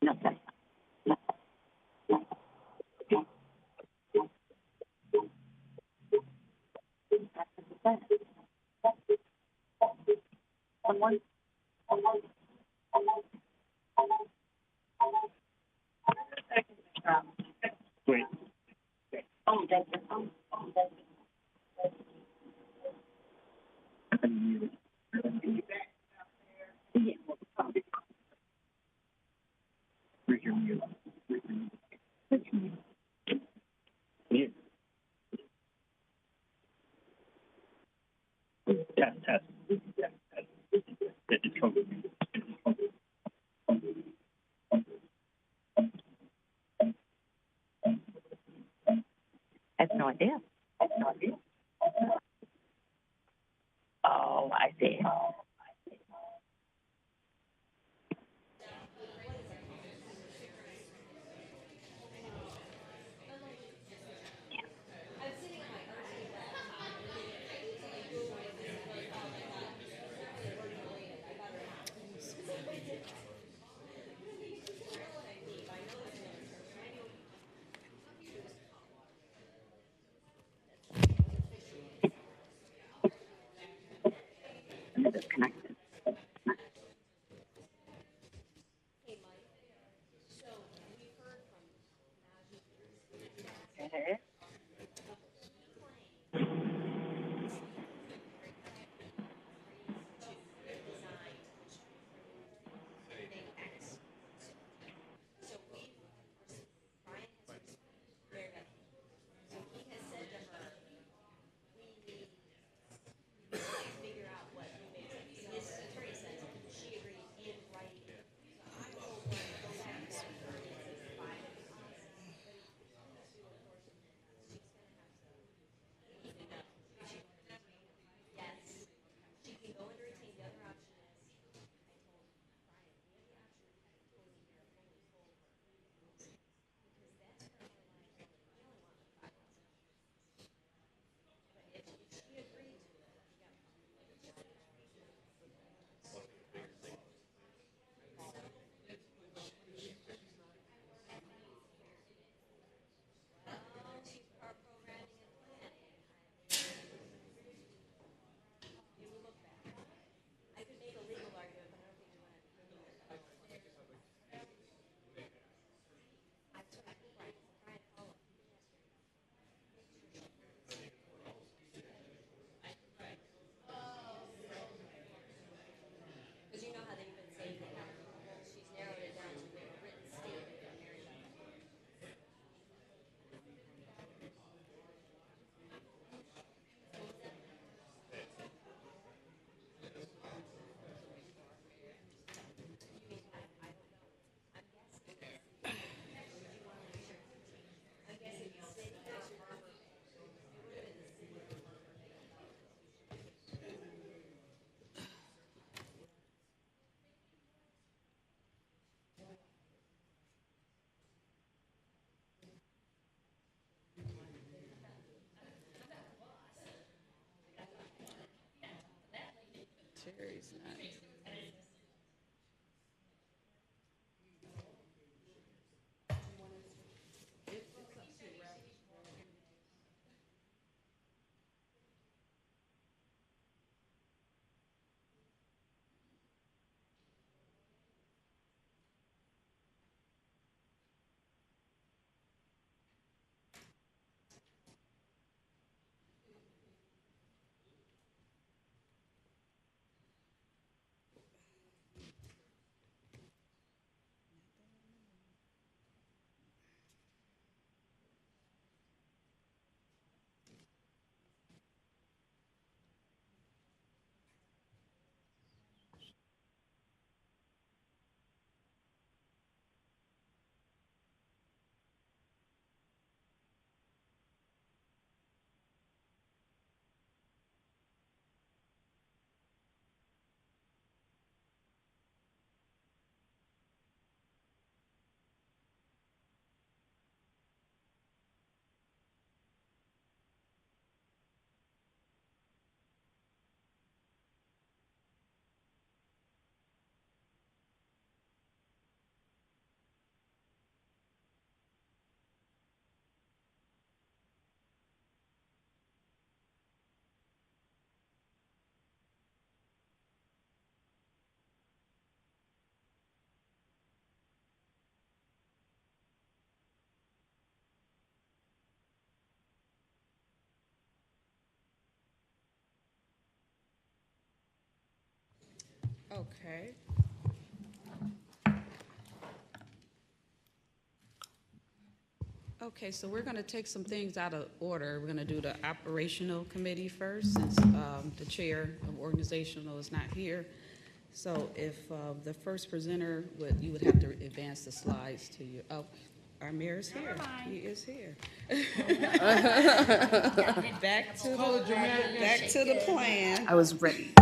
No, that's not. Someone. Wait. Oh, that's it. Oh, that's it. Yeah. Yeah. Test. It's COVID. I have no idea. Oh, I see. I'm disconnected. Okay. Terry's nice. Okay. Okay, so we're going to take some things out of order. We're going to do the operational committee first, since the chair of organizational is not here. So if the first presenter you would have to advance the slides to you. Oh, our mayor is here. He is here. Back to the plan. I was ready.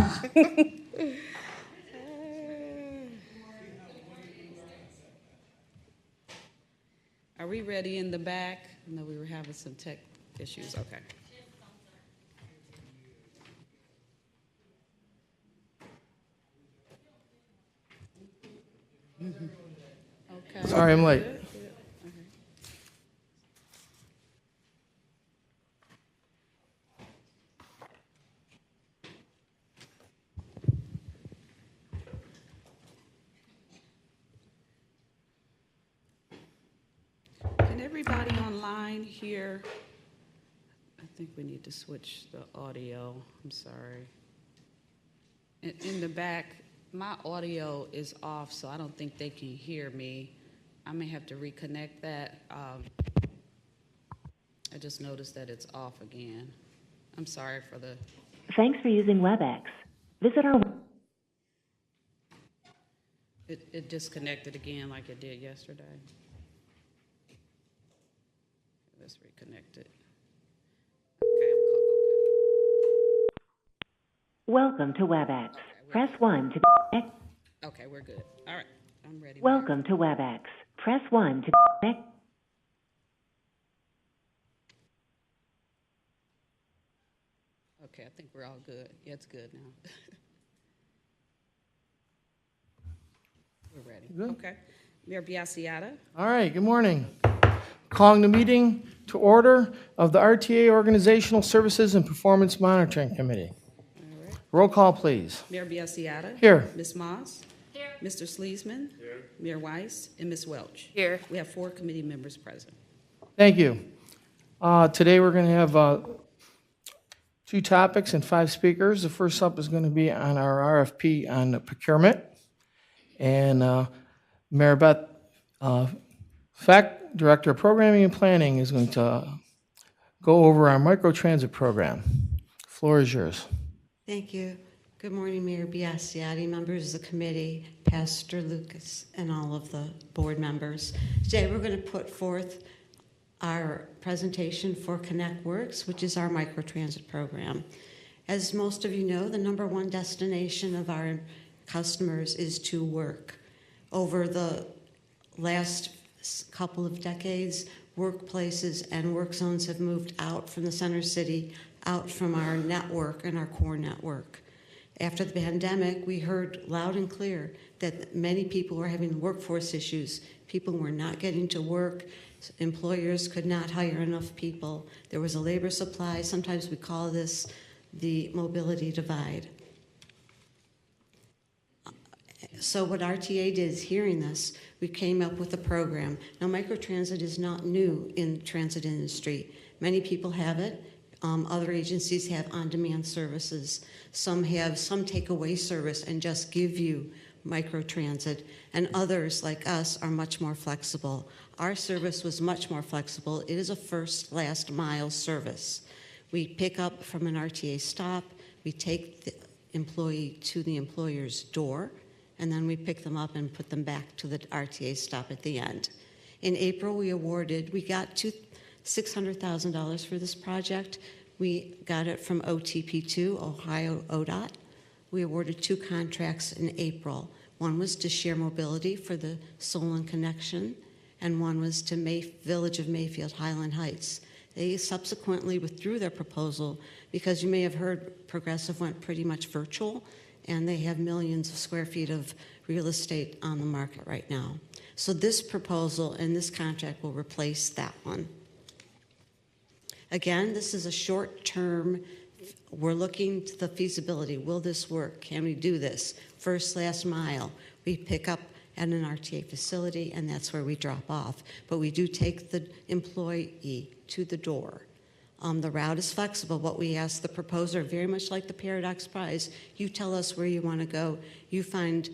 Are we ready in the back? No, we were having some tech issues. Okay. Okay. Sorry, I'm late. Can everybody online hear? I think we need to switch the audio. I'm sorry. In the back, my audio is off, so I don't think they can hear me. I may have to reconnect that. I just noticed that it's off again. I'm sorry for the... Thanks for using WebEx. Visit our... It disconnected again like it did yesterday. Let's reconnect it. Okay. Welcome to WebEx. Press 1 to connect. Okay, we're good. All right, I'm ready. Welcome to WebEx. Press 1 to connect. Okay, I think we're all good. Yeah, it's good now. We're ready. Good. Okay. Mayor Biassiata. All right, good morning. Calling the meeting to order of the RTA Organizational Services and Performance Monitoring Committee. All right. Roll call, please. Mayor Biassiata. Here. Ms. Moss. Here. Mr. Sleesman. Here. Mayor Weiss and Ms. Welch. Here. We have 4 committee members present. Thank you. Today we're going to have 2 topics and 5 speakers. The first up is going to be on our RFP on the procurement. And Mayor Beth Feck, Director of Programming and Planning, is going to go over our microtransit program. The floor is yours. Thank you. Good morning, Mayor Biassiata, members of the committee, Pastor Lucas, and all of the board members. Today we're going to put forth our presentation for ConnectWorks, which is our microtransit program. As most of you know, the #1 destination of our customers is to work. Over the last couple of decades, workplaces and work zones have moved out from the center city, out from our network and our core network. After the pandemic, we heard loud and clear that many people were having workforce issues. People were not getting to work. Employers could not hire enough people. There was a labor supply. Sometimes we call this the mobility divide. So what RTA did is, hearing this, we came up with a program. Now, microtransit is not new in the transit industry. Many people have it. Other agencies have on-demand services. Some have some takeaway service and just give you microtransit, and others, like us, are much more flexible. Our service was much more flexible. It is a first, last mile service. We pick up from an RTA stop, we take the employee to the employer's door, and then we pick them up and put them back to the RTA stop at the end. In April, we got $600,000 for this project. We got it from OTP2, Ohio ODOT. We awarded 2 contracts in April. One was to Share Mobility for the Solon connection, and one was to Village of Mayfield, Highland Heights. They subsequently withdrew their proposal because you may have heard Progressive went pretty much virtual, and they have millions of square feet of real estate on the market right now. So this proposal and this contract will replace that one. Again, this is a short-term. We're looking to the feasibility. Will this work? Can we do this? First, last mile. We pick up at an RTA facility, and that's where we drop off. But we do take the employee to the door. The route is flexible. What we ask the proposer, very much like the Paradox Prize, you tell us where you want to go. You find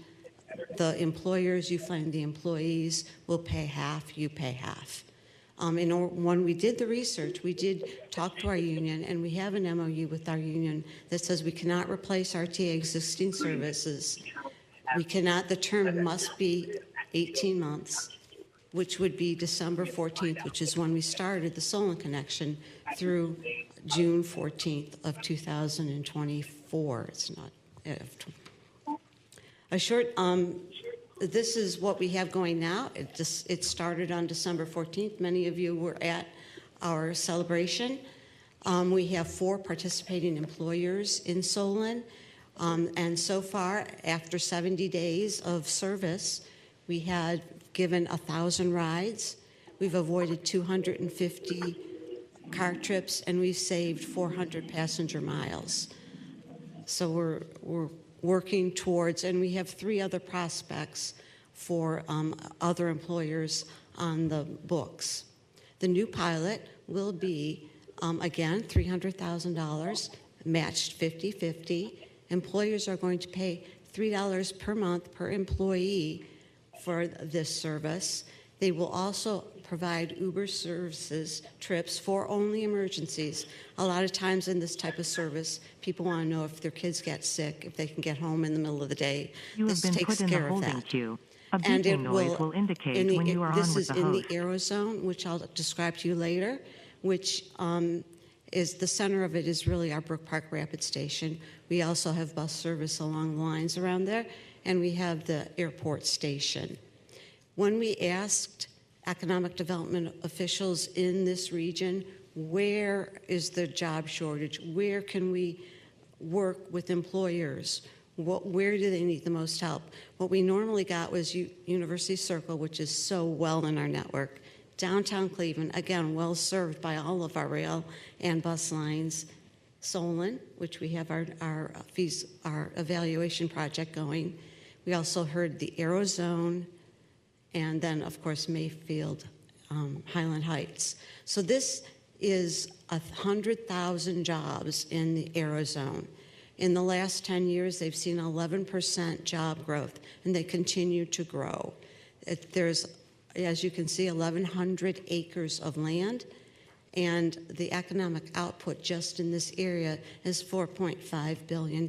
the employers, you find the employees, we'll pay half, you pay half. When we did the research, we did talk to our union, and we have an MOU with our union that says we cannot replace RTA existing services. We cannot, the term must be 18 months, which would be December 14th, which is when we started the Solon connection, through June 14th of 2024. It's not, this is what we have going now. It started on December 14th. Many of you were at our celebration. We have 4 participating employers in Solon. And so far, after 70 days of service, we had given 1,000 rides. We've avoided 250 car trips, and we've saved 400 passenger miles. So we're working towards, and we have 3 other prospects for other employers on the books. The new pilot will be, again, $300,000, matched 50-50. Employers are going to pay $3 per month per employee for this service. They will also provide Uber services trips for only emergencies. A lot of times in this type of service, people want to know if their kids get sick, if they can get home in the middle of the day. This takes care of that. A beeping noise will indicate when you are on with the host. This is in the Aerozone, which I'll describe to you later, which is the center of it is really our Brook Park Rapid Station. We also have bus service along the lines around there, and we have the airport station. When we asked economic development officials in this region, where is the job shortage? Where can we work with employers? Where do they need the most help? What we normally got was University Circle, which is so well in our network. Downtown Cleveland, again, well served by all of our rail and bus lines. Solon, which we have our evaluation project going. We also heard the Aerozone, and then, of course, Mayfield, Highland Heights. So this is 100,000 jobs in the Aerozone. In the last 10 years, they've seen 11% job growth, and they continue to grow. There's, as you can see, 1,100 acres of land, and the economic output just in this area is $4.5 billion.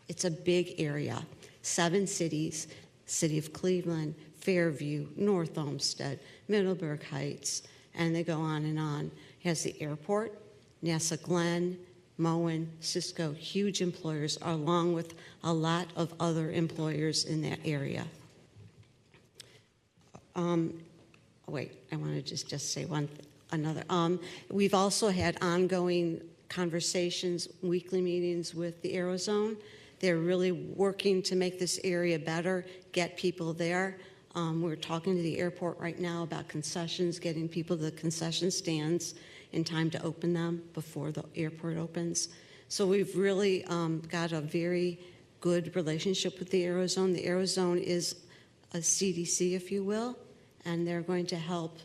It's a big area. 7 cities, City of Cleveland, Fairview, North Olmsted, Middleburg Heights, and they go on and on. It has the airport, NASA Glenn, Moen, Cisco, huge employers, along with a lot of other employers in that area. Wait, I want to just say another. We've also had ongoing conversations, weekly meetings with the Aerozone. They're really working to make this area better, get people there. We're talking to the airport right now about concessions, getting people to the concession stands in time to open them before the airport opens. So we've really got a very good relationship with the Aerozone. The Aerozone is a CDC, if you will, and they're going to help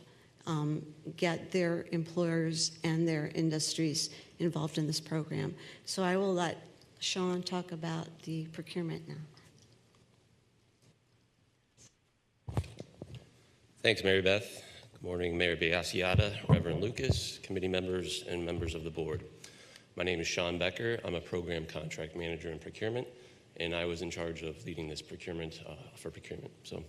get their employers and their industries involved in this program. So I will let Sean talk about the procurement now. Thanks, Mary Beth. Good morning, Mayor Biassiata, Reverend Lucas, committee members, and members of the board. My name is Sean Becker. I'm a program contract manager in procurement, and I was in charge of leading this procurement for procurement. So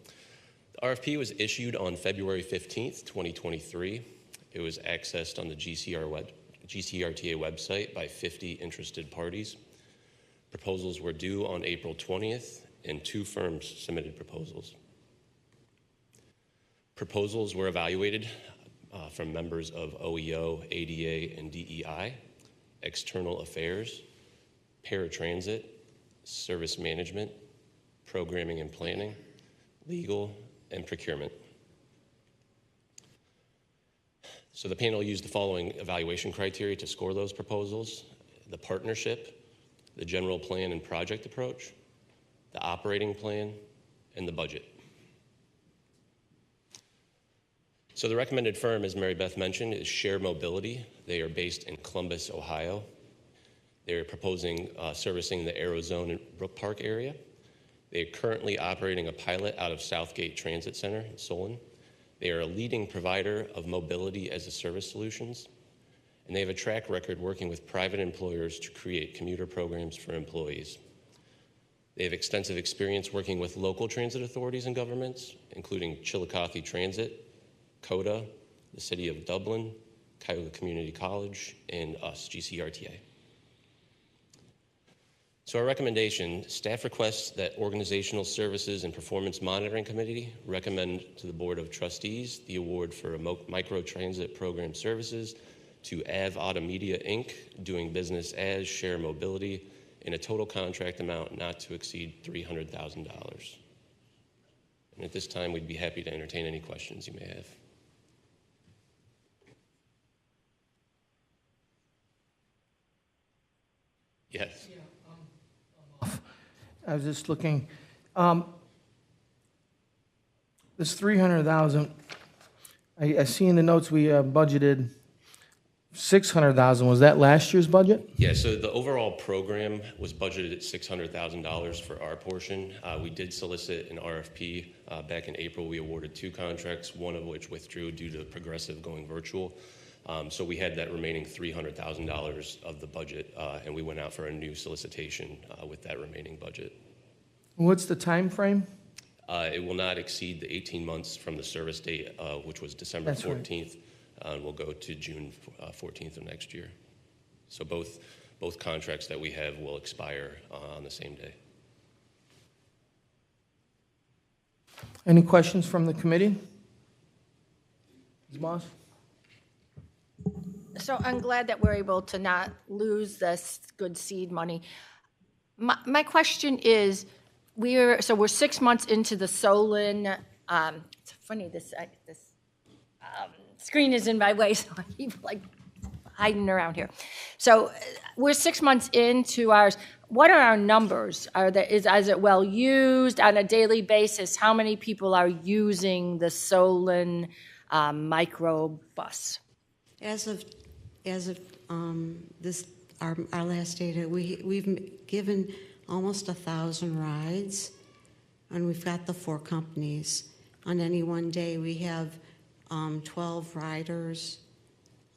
the RFP was issued on February 15th, 2023. It was accessed on the GCRTA website by 50 interested parties. Proposals were due on April 20th, and 2 firms submitted proposals. Proposals were evaluated from members of OEO, ADA, and DEI, External Affairs, Paratransit, Service Management, Programming and Planning, Legal, and Procurement. So the panel used the following evaluation criteria to score those proposals: the partnership, the general plan and project approach, the operating plan, and the budget. So the recommended firm, as Mary Beth mentioned, is Share Mobility. They are based in Columbus, Ohio. They're proposing servicing the Aerozone and Brook Park area. They are currently operating a pilot out of Southgate Transit Center in Solon. They are a leading provider of mobility as a service solutions, and they have a track record working with private employers to create commuter programs for employees. They have extensive experience working with local transit authorities and governments, including Chillicothe Transit, CODA, the City of Dublin, Cuyahoga Community College, and us, GCRTA. So our recommendation, staff requests that Organizational Services and Performance Monitoring Committee recommend to the Board of Trustees the award for microtransit program services to AV Auto Media, Inc., doing business as Share Mobility, in a total contract amount not to exceed $300,000. And at this time, we'd be happy to entertain any questions you may have. Yes. I was just looking, this 300,000, I see in the notes we budgeted 600,000. Was that last year's budget? Yeah, so the overall program was budgeted at $600,000 for our portion. We did solicit an RFP. Back in April, we awarded 2 contracts, one of which withdrew due to Progressive going virtual. So we had that remaining $300,000 of the budget, and we went out for a new solicitation with that remaining budget. What's the time frame? It will not exceed the 18 months from the service date, which was December That's right. 14th, and will go to June 14th of next year. So both contracts that we have will expire on the same day. Any questions from the committee? Ms. Moss? So I'm glad that we're able to not lose this good seed money. My question is, we're 6 months into the Solon. It's funny, this screen is in my way, so I keep like hiding around here. So we're 6 months into ours. What are our numbers? Is it well used on a daily basis? How many people are using the Solon microbus? As of this our last data, we've given almost 1,000 rides, and we've got the 4 companies. On any one day, we have 12 riders,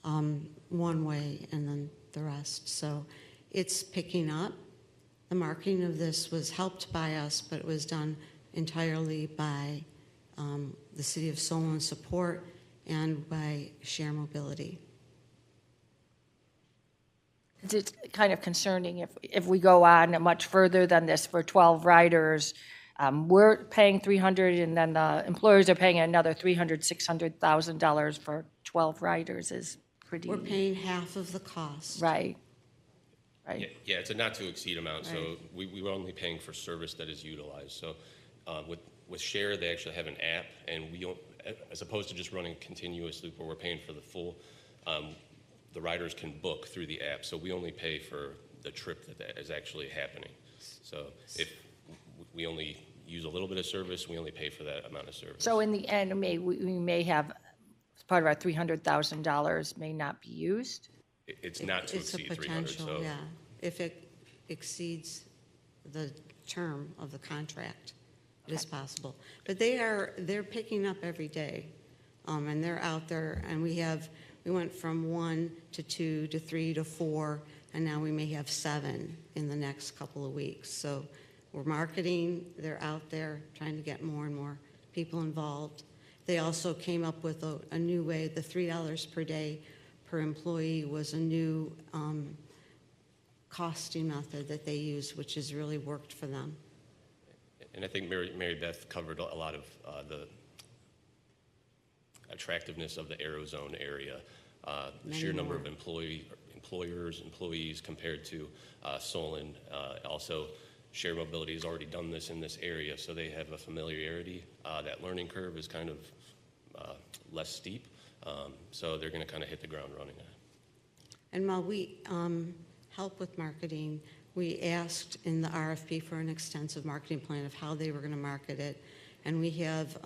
one way, and then the rest. So it's picking up. The marketing of this was helped by us, but it was done entirely by the City of Solon support and by Share Mobility. It's kind of concerning if we go on much further than this for 12 riders. We're paying $300,000, and then the employers are paying another $600,000 for 12 riders. Is pretty. We're paying half of the cost. Right. Yeah, it's a not to exceed amount, so Right. we were only paying for service that is utilized. So with Share, they actually have an app, and we don't, as opposed to just running continuously where we're paying for the full, the riders can book through the app. So we only pay for the trip that is actually happening. So if we only use a little bit of service, we only pay for that amount of service. So in the end, we may have, as part of our $300,000 may not be used. It's not to It's a exceed 300. potential, So yeah. If it exceeds the term of the contract, it is possible. But they're picking up every day, and they're out there. And we went from 1 to 2 to 3 to 4, and now we may have 7 in the next couple of weeks. So we're marketing. They're out there trying to get more and more people involved. They also came up with a new way. The $3 per day per employee was a new costing method that they use, which has really worked for them. And I think Mary Beth covered a lot of the attractiveness of the Aerozone area, the sheer number of employers, employees compared to Solon. Also, Share Mobility has already done this in this area, so they have a familiarity. That learning curve is kind of less steep, so they're going to kind of hit the ground running. And while we help with marketing, we asked in the RFP for an extensive marketing plan of how they were going to market it. And we have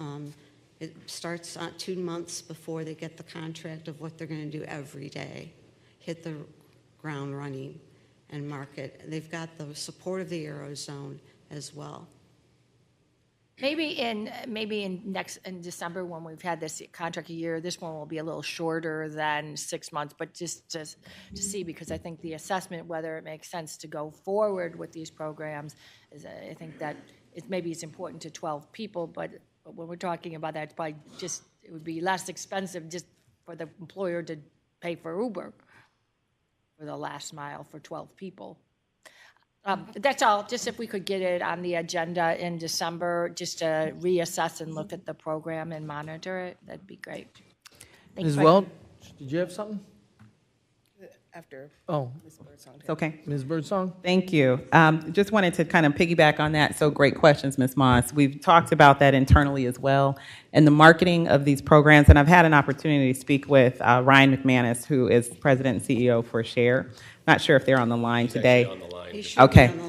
It starts 2 months before they get the contract of what they're going to do every day, hit the ground running and market. They've got the support of the Eurozone as well. Maybe in December, when we've had this contract a year, this one will be a little shorter than 6 months, but just to see, because I think the assessment, whether it makes sense to go forward with these programs, is I think that maybe it's important to 12 people, but when we're talking about that, it's probably just, it would be less expensive just for the employer to pay for Uber for the last mile for 12 people. That's all, just if we could get it on the agenda in December, just to reassess and look at the program and monitor it, that'd be great. Thanks, Ms. Mike. Welch, did you have something? After Oh, Ms. Birdsong. It's okay. Ms. Birdsong? Thank you. Just wanted to kind of piggyback on that. So great questions, Ms. Moss. We've talked about that internally as well, and the marketing of these programs. And I've had an opportunity to speak with Ryan McManus, who is President and CEO for SHARE. Not sure if they're on the line today. Actually on the line. He should Okay. be on the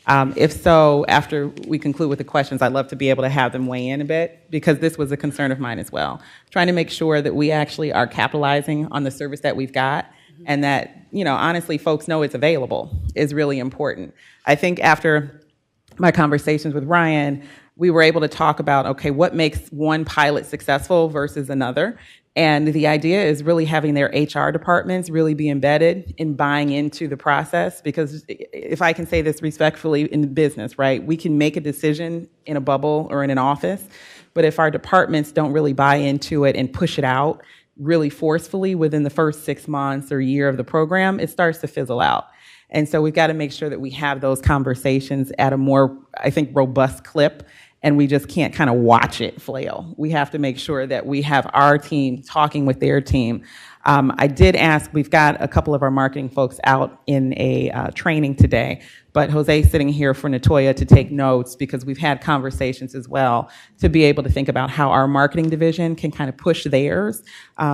line. If so, after we conclude with the questions, I'd love to be able to have them weigh in a bit, because this was a concern of mine as well. Trying to make sure that we actually are capitalizing on the service that we've got, and that, honestly, folks know it's available is really important. I think after my conversations with Ryan, we were able to talk about, okay, what makes one pilot successful versus another. And the idea is really having their HR departments really be embedded in buying into the process, because if I can say this respectfully, in business, right, we can make a decision in a bubble or in an office, but if our departments don't really buy into it and push it out really forcefully within the first 6 months or year of the program, it starts to fizzle out. And so we've got to make sure that we have those conversations at a more, I think, robust clip, and we just can't kind of watch it flail. We have to make sure that we have our team talking with their team. I did ask, we've got a couple of our marketing folks out in a training today, but Jose's sitting here for Natoya to take notes, because we've had conversations as well to be able to think about how our marketing division can kind of push theirs,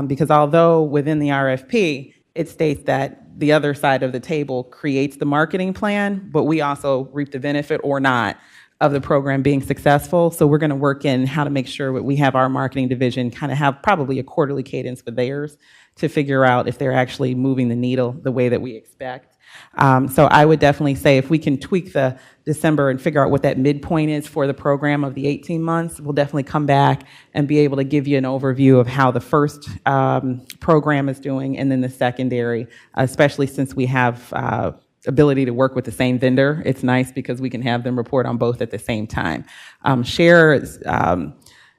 because although within the RFP, it states that the other side of the table creates the marketing plan, but we also reap the benefit or not of the program being successful. So we're going to work in how to make sure that we have our marketing division kind of have probably a quarterly cadence with theirs to figure out if they're actually moving the needle the way that we expect. So I would definitely say if we can tweak the December and figure out what that midpoint is for the program of the 18 months, we'll definitely come back and be able to give you an overview of how the first program is doing, and then the secondary, especially since we have ability to work with the same vendor. It's nice because we can have them report on both at the same time. SHARE's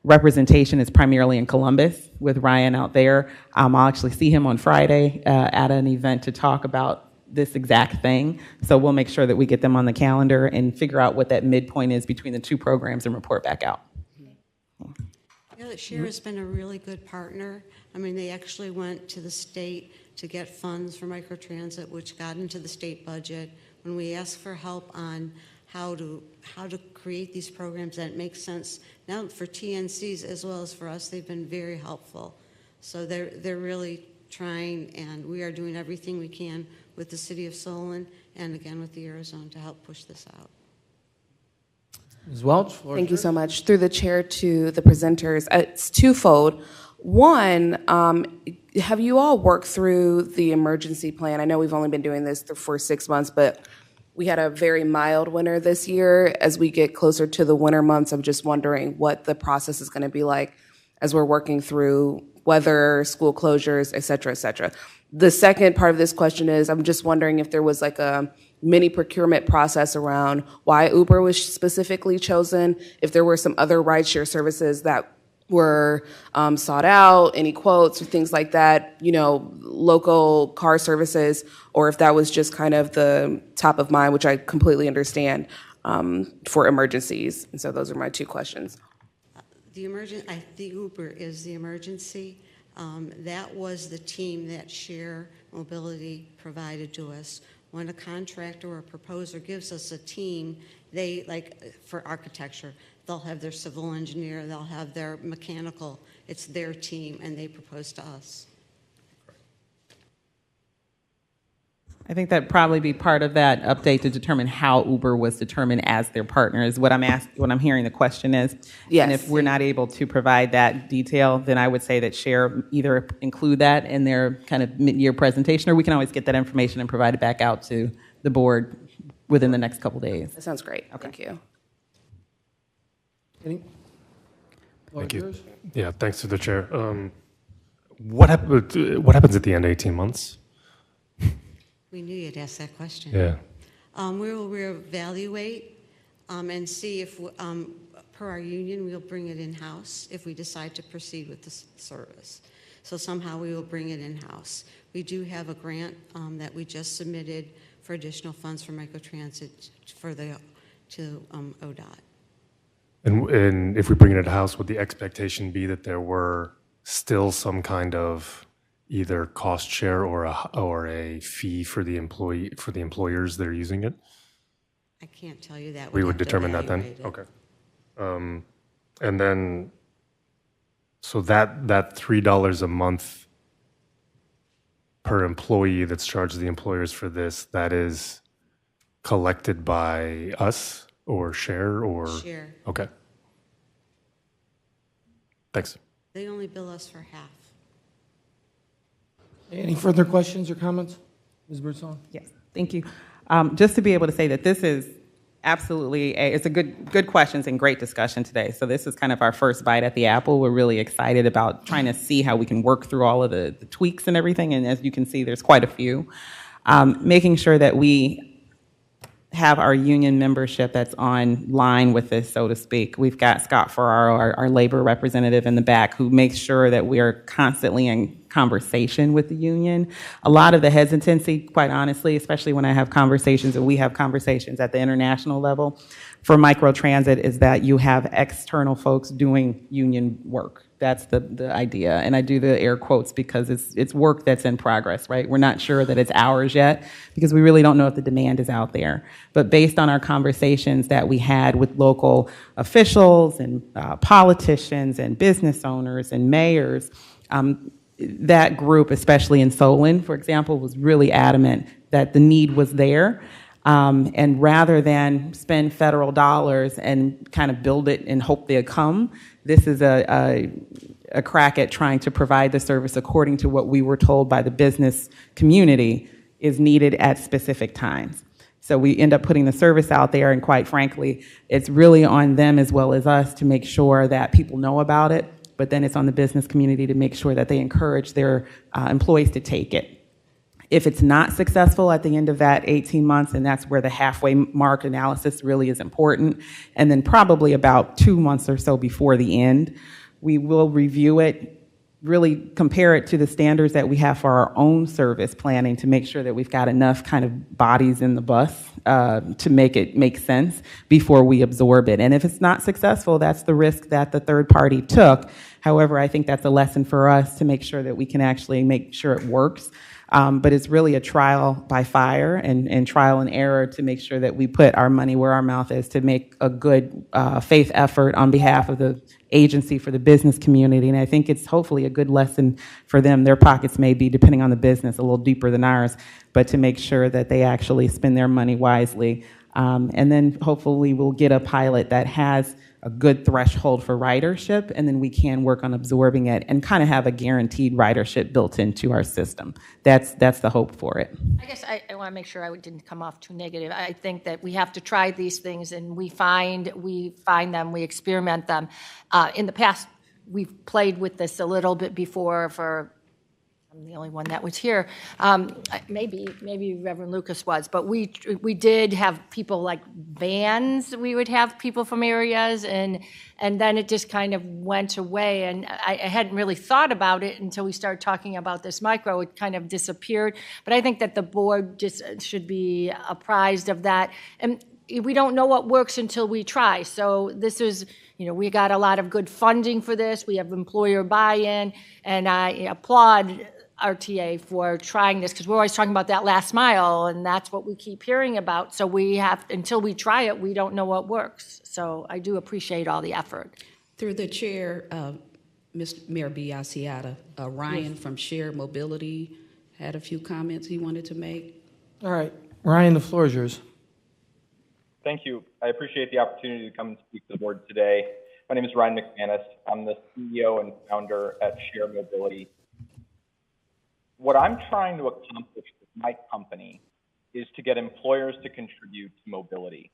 representation is primarily in Columbus with Ryan out there. I'll actually see him on Friday at an event to talk about this exact thing. So we'll make sure that we get them on the calendar and figure out what that midpoint is between the two programs and report back out. SHARE has been a really good partner. I mean, they actually went to the state to get funds for microtransit, which got into the state budget. When we asked for help on how to create these programs that make sense, now for TNCs as well as for us, they've been very helpful. So they're really trying, and we are doing everything we can with the city of Solon and again with the Eurozone to help push this out. Ms. Welch? Thank you so much. Through the chair to the presenters, it's twofold. One, have you all worked through the emergency plan? I know we've only been doing this for 6 months, but we had a very mild winter this year. As we get closer to the winter months, I'm just wondering what the process is going to be like as we're working through weather, school closures, et cetera, et cetera. The second part of this question is, I'm just wondering if there was like a mini procurement process around why Uber was specifically chosen, if there were some other rideshare services that were sought out, any quotes or things like that, local car services, or if that was just kind of the top of mind, which I completely understand, for emergencies. And so those are my two questions. The Uber is the emergency. That was the team that SHARE Mobility provided to us. When a contractor or a proposer gives us a team, they, like for architecture, they'll have their civil engineer, they'll have their mechanical. It's their team, and they propose to us. I think that'd probably be part of that update to determine how Uber was determined as their partner is what I'm hearing the question is. Yes. And if we're not able to provide that detail, then I would say that Share either include that in their kind of mid-year presentation, or we can always get that information and provide it back out to the board within the next couple days. That sounds great. Thank you. Any? Thank you. Yeah, thanks to the chair. What happens at the end of 18 months? We knew you'd ask that question. Yeah. We'll reevaluate and see if, per our union, we'll bring it in-house if we decide to proceed with the service. So somehow we will bring it in-house. We do have a grant that we just submitted for additional funds for microtransit to ODOT. And if we bring it in-house, would the expectation be that there were still some kind of either cost share or a fee for the employers that are using it? I can't tell you that. We would have to determine that then? evaluate it. Okay. And then, so that $3 a month per employee that's charged to the employers for this, that is collected by us or Share or? Share. Okay. Thanks. They only bill us for half. Any further questions or comments? Ms. Birdsong? Yes, thank you. Just to be able to say that this is absolutely, it's a good questions and great discussion today. So this is kind of our first bite at the apple. We're really excited about trying to see how we can work through all of the tweaks and everything. And as you can see, there's quite a few. Making sure that we have our union membership that's on line with this, so to speak. We've got Scott Ferraro, our labor representative in the back, who makes sure that we are constantly in conversation with the union. A lot of the hesitancy, quite honestly, especially when I have conversations and we have conversations at the international level for microtransit, is that you have external folks doing union work. That's the idea. And I do the air quotes because it's work that's in progress, right? We're not sure that it's ours yet because we really don't know if the demand is out there. But based on our conversations that we had with local officials and politicians and business owners and mayors, that group, especially in Solon, for example, was really adamant that the need was there. And rather than spend federal dollars and kind of build it and hope they'll come, this is a crack at trying to provide the service according to what we were told by the business community is needed at specific times. So we end up putting the service out there, and quite frankly, it's really on them as well as us to make sure that people know about it, but then it's on the business community to make sure that they encourage their employees to take it. If it's not successful at the end of that 18 months, and that's where the halfway mark analysis really is important, and then probably about 2 months or so before the end, we will review it, really compare it to the standards that we have for our own service planning to make sure that we've got enough kind of bodies in the bus to make it make sense before we absorb it. And if it's not successful, that's the risk that the third party took. However, I think that's a lesson for us to make sure that we can actually make sure it works. But it's really a trial by fire and trial and error to make sure that we put our money where our mouth is to make a good faith effort on behalf of the agency for the business community. And I think it's hopefully a good lesson for them. Their pockets may be, depending on the business, a little deeper than ours, but to make sure that they actually spend their money wisely. And then hopefully we'll get a pilot that has a good threshold for ridership, and then we can work on absorbing it and kind of have a guaranteed ridership built into our system. That's the hope for it. I guess I want to make sure I didn't come off too negative. I think that we have to try these things, and we find them, we experiment them. In the past, we've played with this a little bit before for. I'm the only one that was here. Maybe Reverend Lucas was, but we did have people like vans. We would have people from areas, and then it just kind of went away. And I hadn't really thought about it until we started talking about this micro. It kind of disappeared. But I think that the board just should be apprised of that. And we don't know what works until we try. So this is. We got a lot of good funding for this. We have employer buy-in, and I applaud RTA for trying this because we're always talking about that last mile, and that's what we keep hearing about. So until we try it, we don't know what works. So I do appreciate all the effort. Through the chair, Mr. Mayor Biassiata, Ryan from Shared Mobility had a few comments he wanted to make. All right, Ryan, the floor is yours. Thank you. I appreciate the opportunity to come and speak to the board today. My name is Ryan McManus. I'm the CEO and founder at Share Mobility. What I'm trying to accomplish with my company is to get employers to contribute to mobility.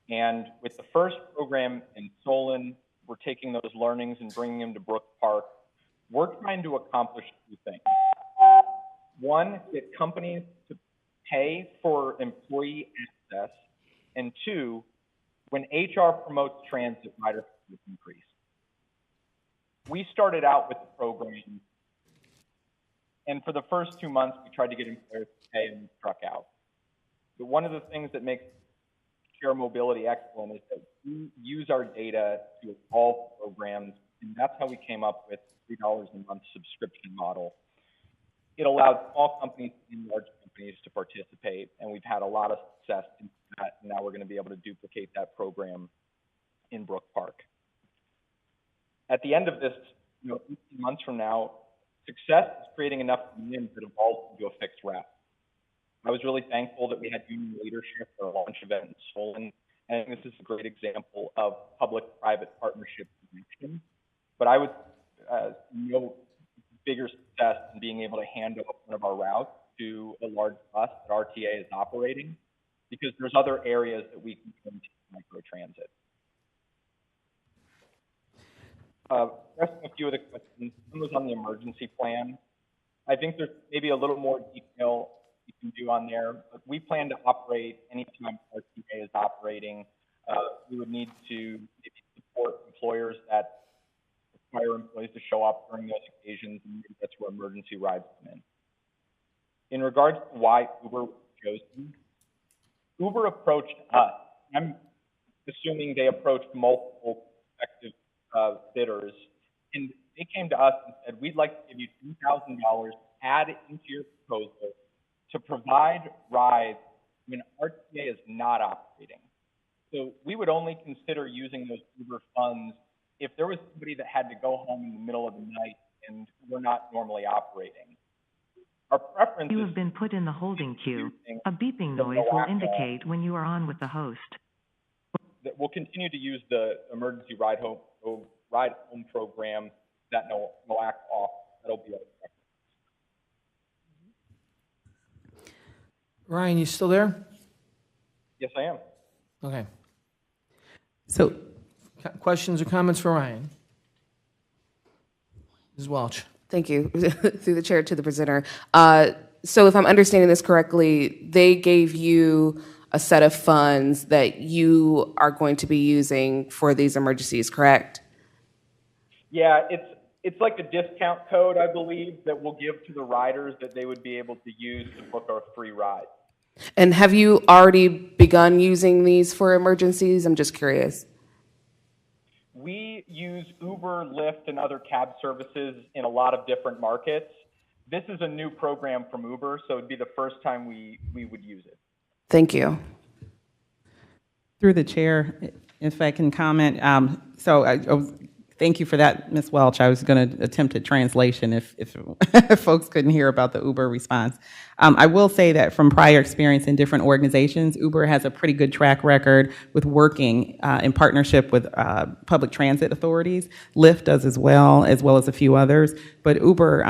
And with the first program in Solon, we're taking those learnings and bringing them to Brook Park. We're trying to accomplish two things. One, get companies to pay for employee access. And two, when HR promotes transit, rider increase. We started out with the program, and for the first 2 months, we tried to get employers to pay and we struck out. But one of the things that makes Share Mobility excellent is that we use our data to evolve programs, and that's how we came up with $3 a month subscription model. It allowed small companies and large companies to participate, and we've had a lot of success in that. And now we're going to be able to duplicate that program in Brook Park. At the end of this, 18 months from now, success is creating enough unions that evolves into a fixed rep. I was really thankful that we had union leadership for a launch event in Solon, and this is a great example of public-private partnership connection. But I would know bigger success in being able to hand off one of our routes to a large bus that RTA is operating, because there's other areas that we can turn to microtransit. Addressing a few of the questions, one was on the emergency plan. I think there's maybe a little more detail you can do on there, but we plan to operate anytime RTA is operating. We would need to maybe support employers that require employees to show up during those occasions, and maybe that's where emergency rides come in. In regards to why Uber was chosen, Uber approached us. I'm assuming they approached multiple prospective bidders, and they came to us and said, we'd like to give you $2,000, add it into your proposal to provide rides when RTA is not operating. So we would only consider using those Uber funds if there was somebody that had to go home in the middle of the night and we're not normally operating. Our preference You have been put in the holding queue. A beeping noise will indicate when you are on with the host. That we'll continue to use the emergency ride home program that no act off. That'll be our preference. Ryan, you still there? Yes, I am. Okay. So, Questions or comments for Ryan? Ms. Welch. Thank you. Through the chair to the presenter. So if I'm understanding this correctly, they gave you a set of funds that you are going to be using for these emergencies, correct? Yeah, it's like a discount code, I believe, that we'll give to the riders that they would be able to use to book our free ride. And have you already begun using these for emergencies? I'm just curious. We use Uber, Lyft, and other cab services in a lot of different markets. This is a new program from Uber, so it'd be the first time we would use it. Thank you. through the chair, if I can comment. Thank you for that, Ms. Welch. I was going to attempt a translation if folks couldn't hear about the Uber response. I will say that from prior experience in different organizations, Uber has a pretty good track record with working in partnership with public transit authorities. Lyft does as well as a few others. But Uber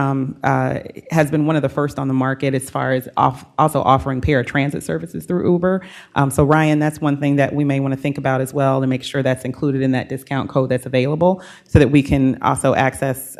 has been one of the first on the market as far as also offering paratransit services through Uber. So Ryan, that's one thing that we may want to think about as well to make sure that's included in that discount code that's available so that we can also access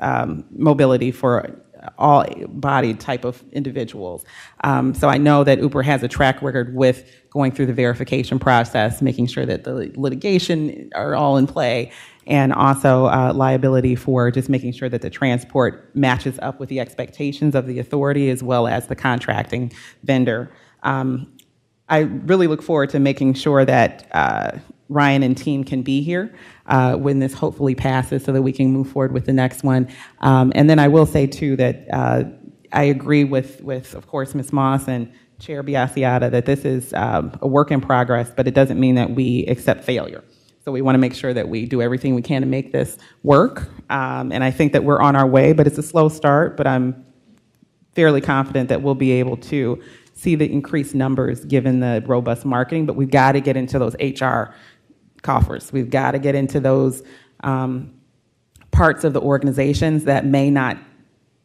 mobility for all body type of individuals. So I know that Uber has a track record with going through the verification process, making sure that the litigation are all in play, and also liability for just making sure that the transport matches up with the expectations of the authority as well as the contracting vendor. I really look forward to making sure that Ryan and team can be here when this hopefully passes so that we can move forward with the next one. And then I will say, too, that I agree with, of course, Ms. Moss and Chair Biassiata that this is a work in progress, but it doesn't mean that we accept failure. So we want to make sure that we do everything we can to make this work. And I think that we're on our way, but it's a slow start, but I'm fairly confident that we'll be able to see the increased numbers given the robust marketing, but we've got to get into those HR coffers. We've got to get into those parts of the organizations that may not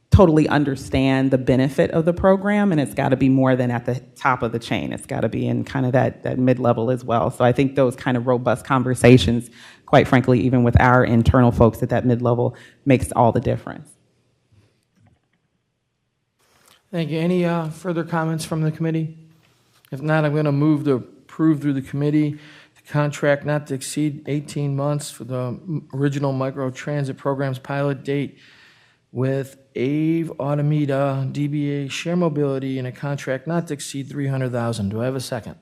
totally understand the benefit of the program, and it's got to be more than at the top of the chain. It's got to be in kind of that mid-level as well. So I think those kind of robust conversations, quite frankly, even with our internal folks at that mid-level, makes all the difference. Thank you. Any further comments from the committee? If not, I'm going to move to approve through the committee the contract not to exceed 18 months for the original microtransit program's pilot date with Ave Automita DBA Share Mobility and a contract not to exceed $300,000. Do I have a second?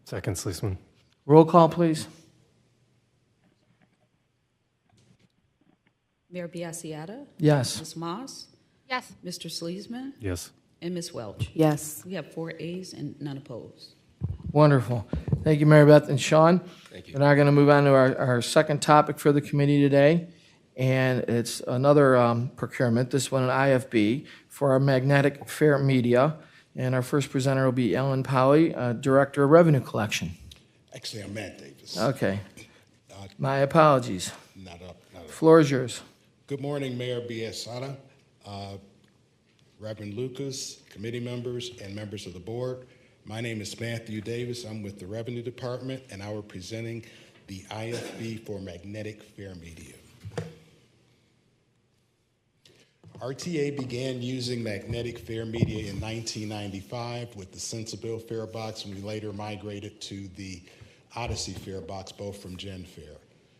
Second, Sleesman. Roll call, please. Mayor Biassiata? Yes. Ms. Moss? Yes. Mr. Sleesman? Yes. And Ms. Welch? Yes. We have 4 ayes and none opposed. Wonderful. Thank you, Mary Beth and Sean. Thank you. We're now going to move on to our second topic for the committee today, and it's another procurement, this one an IFB, for our magnetic fair media. And our first presenter will be Ellen Powley, Director of Revenue Collection. Actually, I'm Matt Davis. Okay. My apologies. Not up. Floor is yours. Good morning, Mayor Biassiata, Reverend Lucas, committee members, and members of the board. My name is Matthew Davis. I'm with the Revenue Department, and I will be presenting the IFB for Magnetic Fair Media. RTA began using magnetic fair media in 1995 with the Sensibill Fair Box, and we later migrated to the Odyssey Fair Box, both from Gen Fair.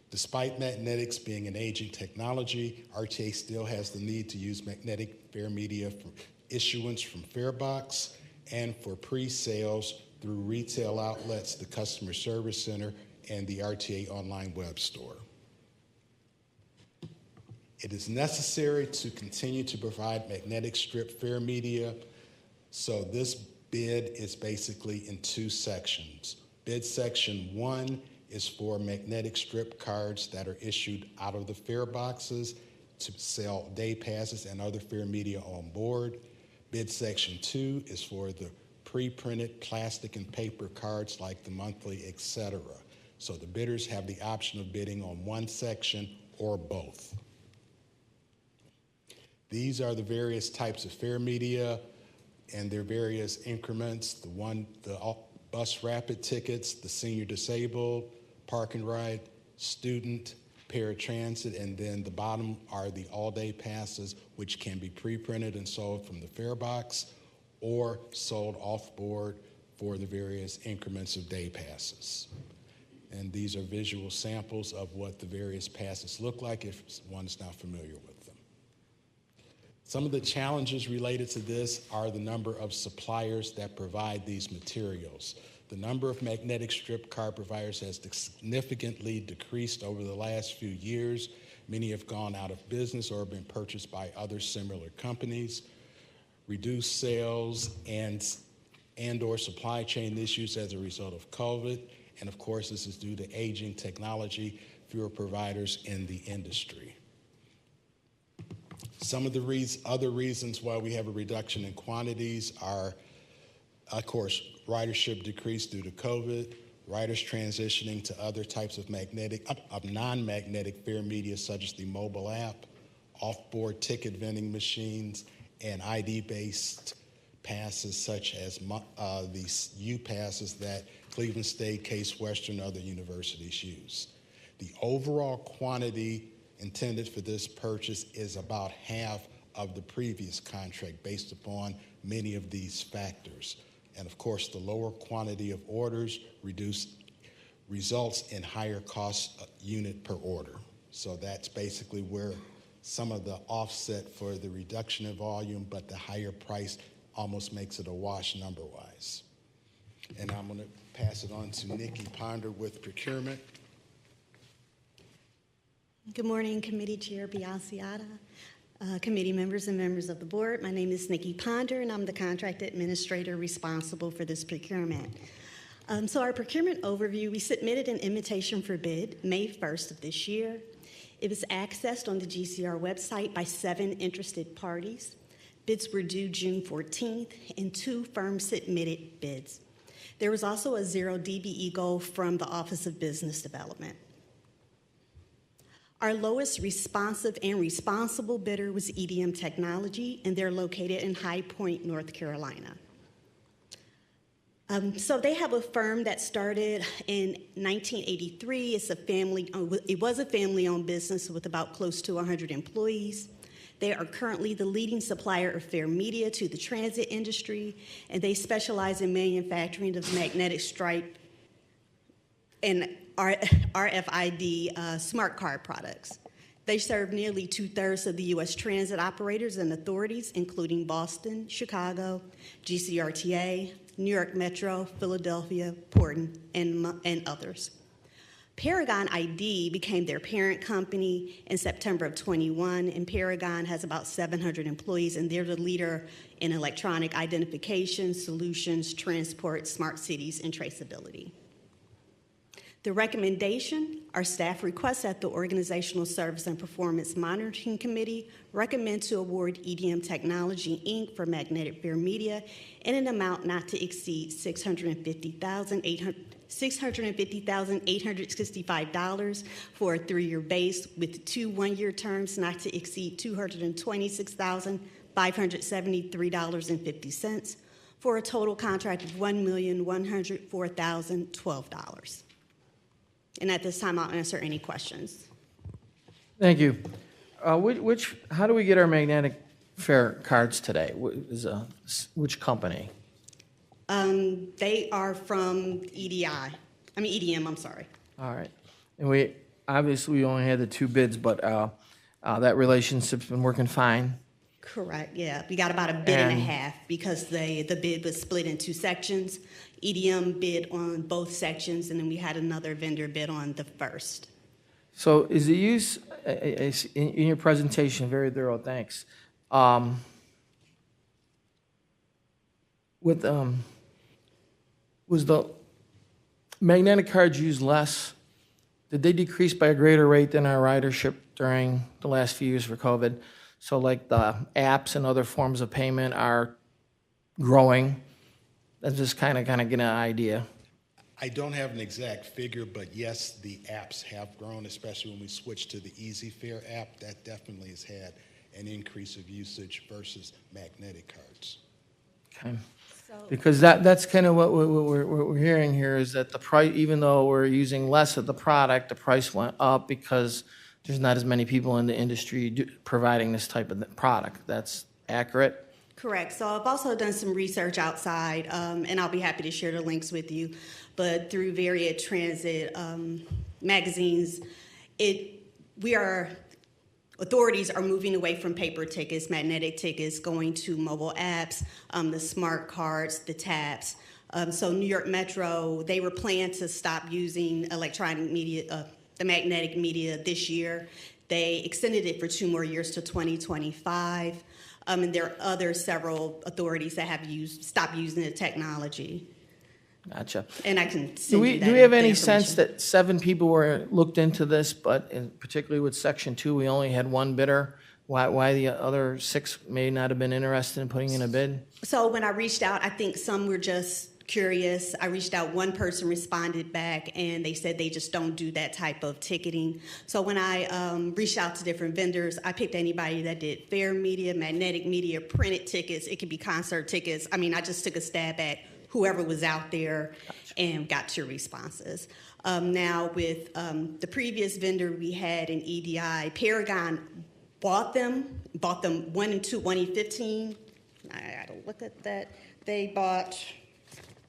Despite magnetics being an aging technology, RTA still has the need to use magnetic fair media for issuance from Fairbox and for pre-sales through retail outlets, the Customer Service Center, and the RTA online web store. It is necessary to continue to provide magnetic strip fair media, so this bid is basically in 2 sections. Bid section 1 is for magnetic strip cards that are issued out of the fair boxes to sell day passes and other fair media on board. Bid section 2 is for the pre-printed plastic and paper cards like the monthly, etc. So the bidders have the option of bidding on one section or both. These are the various types of fair media and their various increments. The bus rapid tickets, the senior disabled, park and ride, student, paratransit, and then the bottom are the all-day passes, which can be pre-printed and sold from the fare box or sold off-board for the various increments of day passes. And these are visual samples of what the various passes look like if one is not familiar with them. Some of the challenges related to this are the number of suppliers that provide these materials. The number of magnetic strip card providers has significantly decreased over the last few years. Many have gone out of business or have been purchased by other similar companies. Reduced sales and or supply chain issues as a result of COVID. And of course, this is due to aging technology, fewer providers in the industry. Some of the other reasons why we have a reduction in quantities are, of course, ridership decreased due to COVID, riders transitioning to other types of non-magnetic fare media such as the mobile app, off-board ticket vending machines, and ID-based passes such as the U-passes that Cleveland State, Case Western, and other universities use. The overall quantity intended for this purchase is about half of the previous contract based upon many of these factors. And of course, the lower quantity of orders results in higher cost unit per order. So that's basically where some of the offset for the reduction in volume, but the higher price almost makes it a wash number-wise. And I'm gonna pass it on to Nikki Ponder with procurement. Good morning, Committee Chair Biassiata, committee members and members of the board. My name is Nikki Ponder, and I'm the contract administrator responsible for this procurement. So our procurement overview, we submitted an invitation for bid May 1st of this year. It was accessed on the GCR website by 7 interested parties. Bids were due June 14th, and 2 firms submitted bids. There was also a 0 DBE goal from the Office of Business Development. Our lowest responsive and responsible bidder was EDM Technology, and they're located in High Point, North Carolina. So they have a firm that started in 1983. It was a family-owned business with about close to 100 employees. They are currently the leading supplier of fair media to the transit industry, and they specialize in manufacturing of magnetic stripe and RFID smart card products. They serve nearly 2/3 of the U.S. transit operators and authorities, including Boston, Chicago, GCRTA, New York Metro, Philadelphia, Portland, and others. Paragon ID became their parent company in September of 21, and Paragon has about 700 employees, and they're the leader in electronic identification solutions, transport, smart cities, and traceability. The recommendation, our staff requests that the Organizational Service and Performance Monitoring Committee recommend to award EDM Technology, Inc. for magnetic fair media in an amount not to exceed $650,865 for a 3-year base with 2 1-year terms not to exceed $226,573.50 for a total contract of $1,104,012. And at this time, I'll answer any questions. Thank you. How do we get our magnetic fare cards today? Which company? They are from EDM, I'm sorry. All right. And we only had the 2 bids, but that relationship's been working fine. Correct, yeah. We got about a bid and a half because the bid was split in 2 sections. EDM bid on both sections, and then we had another vendor bid on the first. So is the use, in your presentation, very thorough, thanks. Was the magnetic cards used less? Did they decrease by a greater rate than our ridership during the last few years for COVID? So like the apps and other forms of payment are growing. Let's just kind of get an idea. I don't have an exact figure, but yes, the apps have grown, especially when we switched to the EasyFare app. That definitely has had an increase of usage versus magnetic cards. Okay. Because that's kind of what we're hearing here is that the price, even though we're using less of the product, the price went up because there's not as many people in the industry providing this type of product. That's accurate? Correct. So I've also done some research outside, and I'll be happy to share the links with you. But through various transit magazines, authorities are moving away from paper tickets, magnetic tickets, going to mobile apps, the smart cards, the taps. So New York Metro, they were planning to stop using electronic media, the magnetic media this year. They extended it for 2 more years to 2025. And there are several authorities that have stopped using the technology. Gotcha. And I can send you that. Do we have any sense that 7 people were looked into this, but particularly with Section 2, we only had 1 bidder? Why the other 6 may not have been interested in putting in a bid? So when I reached out, I think some were just curious. I reached out, 1 person responded back, and they said they just don't do that type of ticketing. So when I reached out to different vendors, I picked anybody that did fair media, magnetic media, printed tickets. It could be concert tickets. I mean, I just took a stab at whoever was out there and got 2 responses. Now with the previous vendor we had in EDI, Paragon bought them 1 and 2, 2015. I gotta look at that. They bought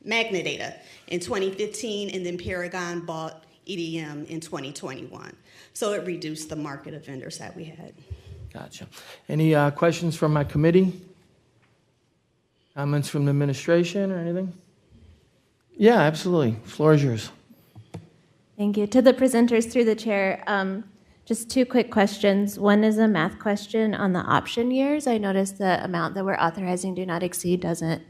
Magnadata in 2015, and then Paragon bought EDM in 2021. So it reduced the market of vendors that we had. Gotcha. Any questions from my committee? Comments from the administration or anything? Yeah, absolutely. Floor is yours. Thank you. To the presenters through the chair, just 2 quick questions. One is a math question on the option years. I noticed the amount that we're authorizing do not exceed doesn't.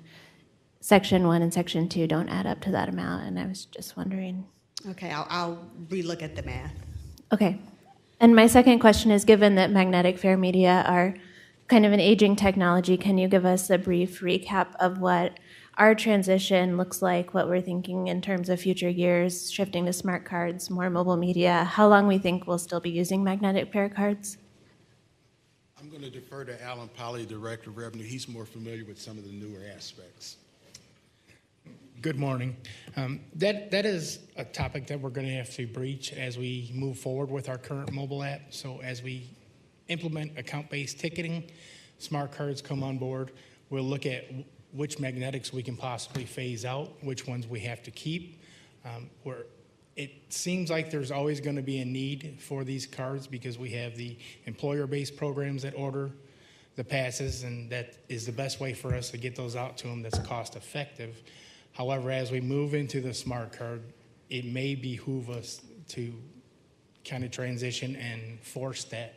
Section 1 and Section 2 don't add up to that amount, and I was just wondering. Okay, I'll relook at the math. Okay. And my second question is, given that magnetic fair media are kind of an aging technology. Can you give us a brief recap of what our transition looks like, what we're thinking in terms of future years, shifting to smart cards, more mobile media, how long we think we'll still be using magnetic pair cards? I'm going to defer to Alan Polly, Director of Revenue. He's more familiar with some of the newer aspects. Good morning. That is a topic that we're going to have to breach as we move forward with our current mobile app. So as we implement account-based ticketing, smart cards come on board, we'll look at which magnetics we can possibly phase out, which ones we have to keep. It seems like there's always going to be a need for these cards because we have the employer-based programs that order the passes, and that is the best way for us to get those out to them that's cost-effective. However, as we move into the smart card, it may behoove us to kind of transition and force that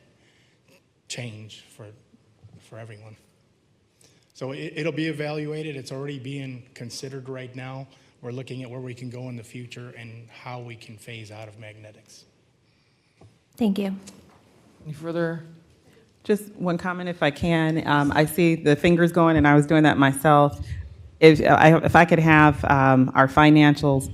change for everyone. So it'll be evaluated. It's already being considered right now. We're looking at where we can go in the future and how we can phase out of magnetics. Thank you. Any further? Just one comment, if I can. I see the fingers going, and I was doing that myself. If I could have our financials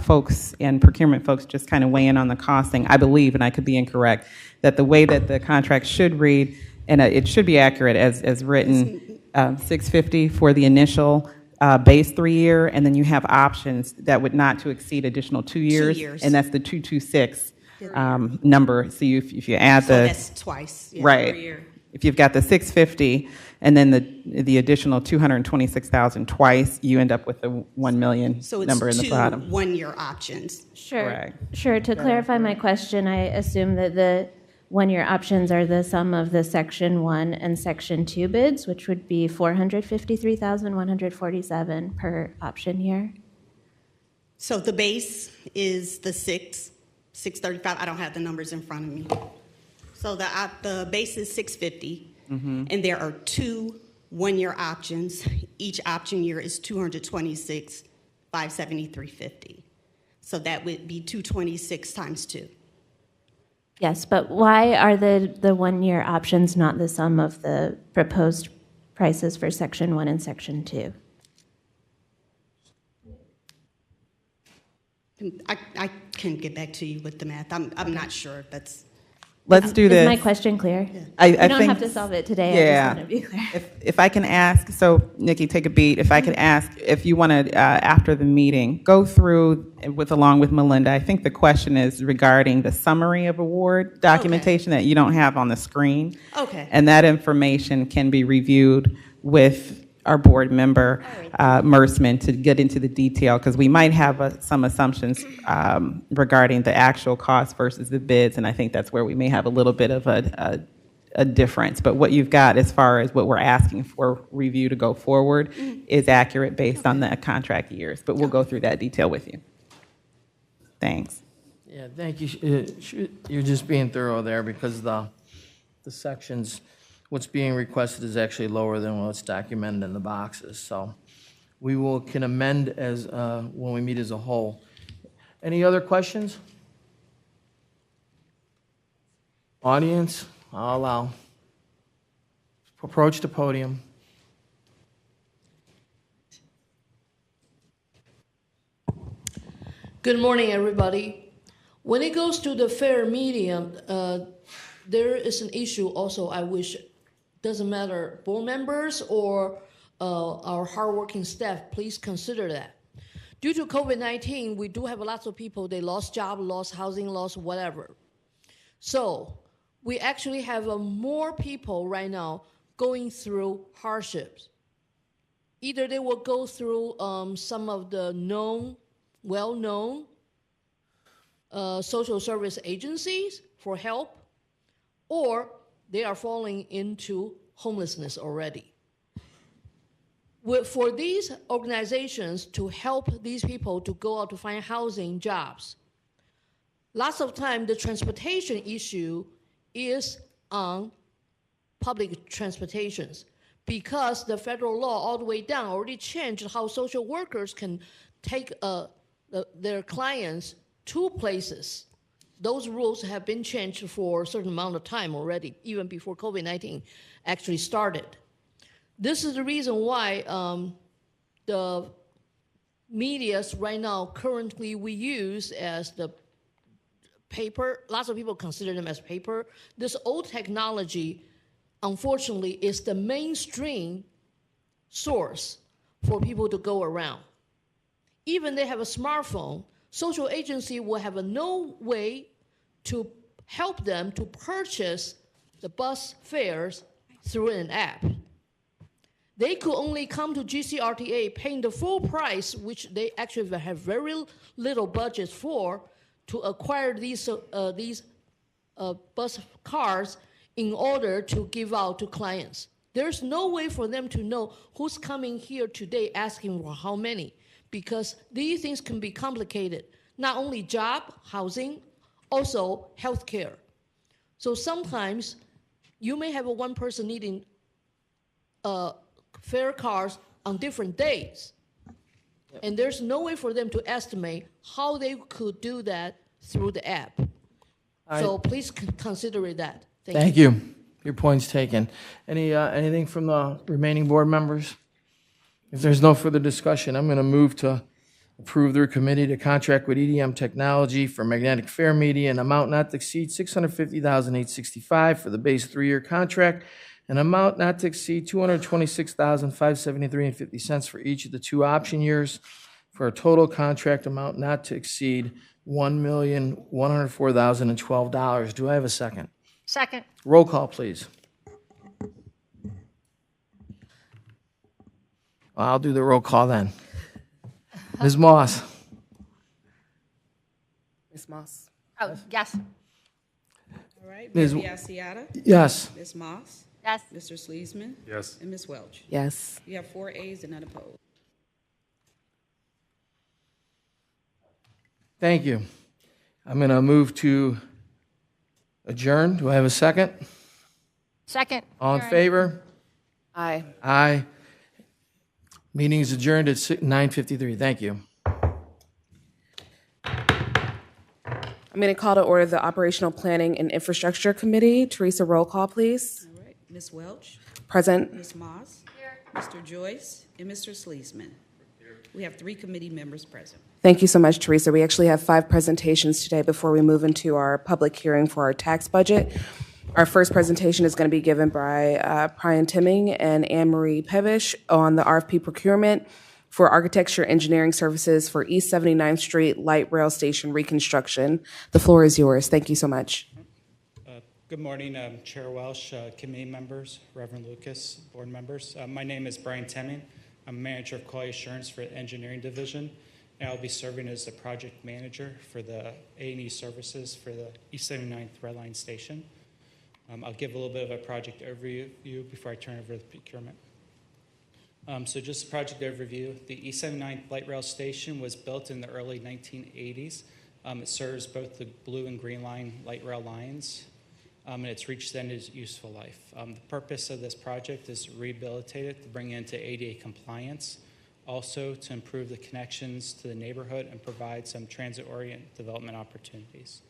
folks and procurement folks just kind of weigh in on the costing, I believe, and I could be incorrect, that the way that the contract should read, and it should be accurate as written, $650 for the initial base 3-year, and then you have options that would not to exceed additional 2 years, 2 years. and that's the 226 number. So if you add So that's twice. Yeah, right, per year. if you've got the 650 and then the additional 226,000 twice, you end up with the 1 million So it's number in the two bottom. 1-year options. Sure. Correct. Sure. To clarify my question, I assume that the 1-year options are the sum of the Section 1 and Section 2 bids, which would be $453,147 per option year. So the base is the 635. I don't have the numbers in front of me. So the base is 650, and there are 2 1-year options. Each option year is 226, 573.50. So that would be 226 times 2. Yes, but why are the 1-year options not the sum of the proposed prices for Section 1 and Section 2? I can get back to you with the math. I'm not sure if that's. Let's do this. Is my question clear? I you don't think, have to solve it today. Yeah. I just want to be clear. If I can ask, so Nikki, take a beat. If I could ask, if you want to, after the meeting, go through along with Melinda. I think the question is regarding the summary of award documentation that you don't have on the screen. Okay. And that information can be reviewed with our board member, Mersman, to get into the detail, because we might have some assumptions regarding the actual cost versus the bids, and I think that's where we may have a little bit of a difference. But what you've got as far as what we're asking for review to go forward is accurate based on the contract years, but we'll go through that detail with you. Thanks. Yeah, thank you. You're just being thorough there because the sections, what's being requested is actually lower than what's documented in the boxes. So we can amend as when we meet as a whole. Any other questions? Audience, I'll allow. Approach the podium. Good morning, everybody. When it goes to the fair medium, there is an issue also I wish doesn't matter board members or our hardworking staff, please consider that. Due to COVID-19, we do have lots of people, they lost job, lost housing, lost whatever. So we actually have more people right now going through hardships. Either they will go through some of the well-known social service agencies for help, or they are falling into homelessness already. For these organizations to help these people to go out to find housing, jobs, lots of time the transportation issue is on public transportations because the federal law all the way down already changed how social workers can take their clients to places those rules have been changed for a certain amount of time already, even before COVID-19 actually started. This is the reason why the medias right now currently we use as the paper. Lots of people consider them as paper. This old technology, unfortunately, is the mainstream source for people to go around. Even they have a smartphone, social agency will have no way to help them to purchase the bus fares through an app. They could only come to GCRTA paying the full price, which they actually have very little budget for, to acquire these bus cars in order to give out to clients. There's no way for them to know who's coming here today asking for how many, because these things can be complicated. Not only job, housing, also healthcare. So sometimes you may have one person needing fare cars on different days. And there's no way for them to estimate how they could do that through the app. So please consider that. Thank you. Your point's taken. Anything from the remaining board members? If there's no further discussion, I'm going to move to approve their committee to contract with EDM Technology for magnetic fare media an amount not to exceed $650,865 for the base 3-year contract, an amount not to exceed $226,573.50 for each of the 2 option years, for a total contract amount not to exceed $1,104,012. Do I have a second? Second. Roll call, please. I'll do the roll call then. Ms. Moss. Ms. Moss. Oh, yes. All right, Ms. Mayor Biassiata? Yes. Ms. Moss? Yes. Mr. Sleesman? Yes. And Ms. Welch? Yes. You have 4 ayes and none opposed. Thank you. I'm going to move to adjourn. Do I have a second? Second. All in favor? Aye. Aye. Meeting is adjourned at 9:53. Thank you. I'm going to call to order the Operational Planning and Infrastructure Committee. Teresa, roll call, please. All right, Ms. Welch? Present. Ms. Moss? Here. Mr. Joyce? And Mr. Sleesman? Here. We have 3 committee members present. Thank you so much, Teresa. We actually have 5 presentations today before we move into our public hearing for our tax budget. Our first presentation is going to be given by Brian Timming and Anne-Marie Pevish on the RFP procurement for architecture engineering services for East 79th Street Light Rail Station reconstruction. The floor is yours. Thank you so much. Good morning, Chair Welsh, committee members, Reverend Lucas, board members. My name is Brian Timming. I'm manager of quality assurance for the engineering division, and I'll be serving as the project manager for the A&E services for the East 79th Red Line Station. I'll give a little bit of a project overview before I turn over to the procurement. So just a project overview. The East 79th Light Rail Station was built in the early 1980s. It serves both the blue and green line light rail lines, and it's reached the end of its useful life. The purpose of this project is to rehabilitate it, to bring it into ADA compliance, also to improve the connections to the neighborhood and provide some transit-oriented development opportunities.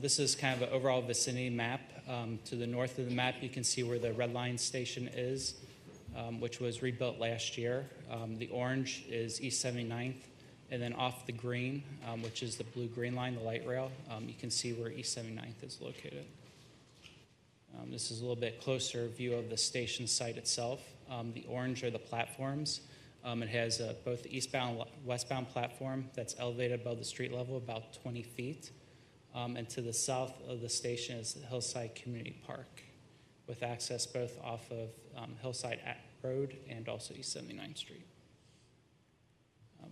This is kind of an overall vicinity map. To the north of the map, you can see where the Red Line Station is, which was rebuilt last year. The orange is East 79th, and then off the green, which is the blue-green line, the light rail, you can see where East 79th is located. This is a little bit closer view of the station site itself. The orange are the platforms. It has both the eastbound and westbound platform that's elevated above the street level about 20 feet. And to the south of the station is the Hillside Community Park, with access both off of Hillside Road and also East 79th Street.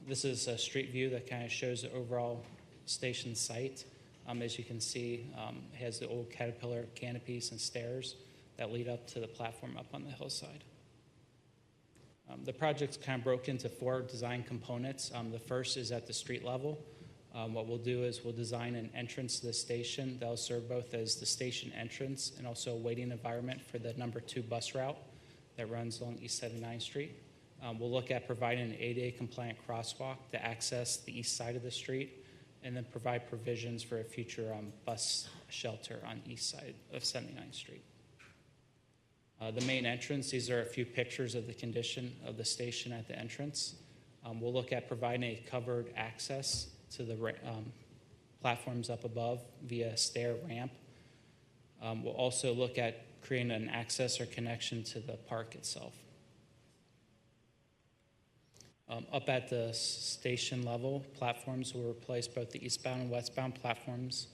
This is a street view that kind of shows the overall station site. As you can see, it has the old Caterpillar canopies and stairs that lead up to the platform up on the hillside. The project's kind of broke into 4 design components. The first is at the street level. What we'll do is we'll design an entrance to the station that'll serve both as the station entrance and also a waiting environment for the number 2 bus route that runs along East 79th Street. We'll look at providing an ADA compliant crosswalk to access the east side of the street, and then provide provisions for a future bus shelter on the east side of 79th Street. The main entrance, these are a few pictures of the condition of the station at the entrance. We'll look at providing a covered access to the platforms up above via stair ramp. We'll also look at creating an access or connection to the park itself. Up at the station level, platforms will replace both the eastbound and westbound platforms.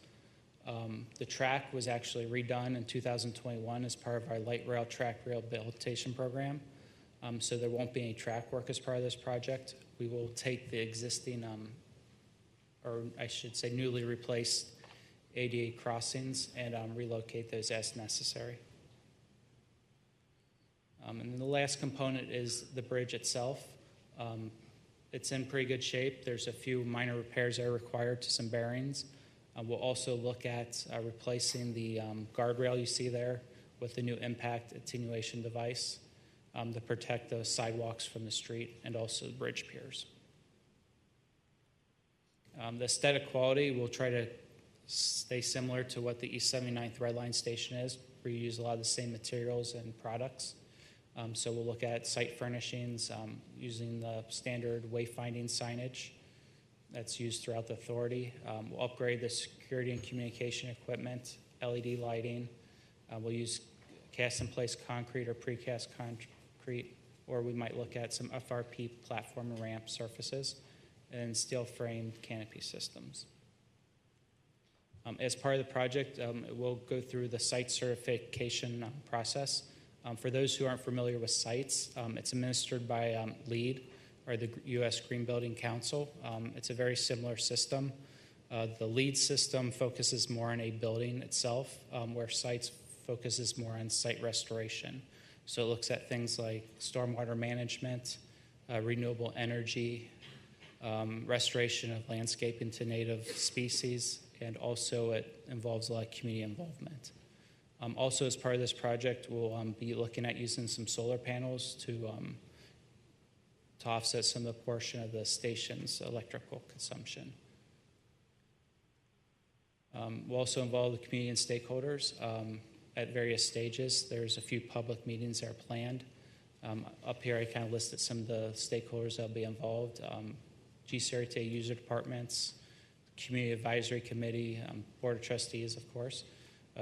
The track was actually redone in 2021 as part of our light rail track rehabilitation program. So there won't be any track work as part of this project. We will take the existing, or I should say newly replaced ADA crossings and relocate those as necessary. And then the last component is the bridge itself. It's in pretty good shape. There's a few minor repairs that are required to some bearings. We'll also look at replacing the guardrail you see there with the new impact attenuation device to protect the sidewalks from the street and also the bridge piers. The aesthetic quality will try to stay similar to what the East 79th Red Line station is. We use a lot of the same materials and products. So we'll look at site furnishings using the standard wayfinding signage that's used throughout the authority. We'll upgrade the security and communication equipment, LED lighting. We'll use cast-in-place concrete or precast concrete, or we might look at some FRP platform and ramp surfaces and steel-framed canopy systems. As part of the project, we'll go through the site certification process. For those who aren't familiar with sites, it's administered by LEED, or the U.S. Green Building Council. It's a very similar system. The LEED system focuses more on a building itself, where sites focuses more on site restoration. So it looks at things like stormwater management, renewable energy, restoration of landscaping to native species, and also it involves a lot of community involvement. Also, as part of this project, we'll be looking at using some solar panels to offset some of the portion of the station's electrical consumption. We'll also involve the community and stakeholders at various stages. There's a few public meetings that are planned. Up here, I kind of listed some of the stakeholders that will be involved. GCRTA user departments, Community Advisory Committee, Board of Trustees, of course,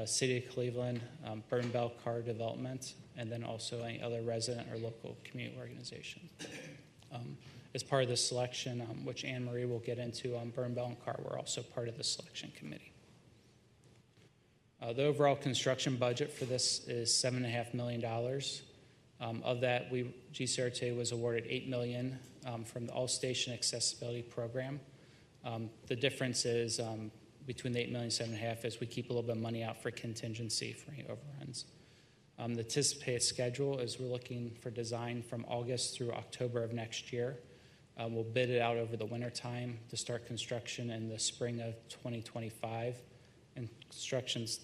City of Cleveland, Burton Bell Car Development, and then also any other resident or local community organization. As part of the selection, which Anne Marie will get into, Burton Bell and Carr were also part of the selection committee. The overall construction budget for this is $7.5 million. Of that, GCRTA was awarded $8 million from the All Station Accessibility Program. The difference is between the $8 million and $7.5 million is we keep a little bit of money out for contingency for any overruns. The anticipated schedule is we're looking for design from August through October of next year. We'll bid it out over the winter time to start construction in the spring of 2025. And construction's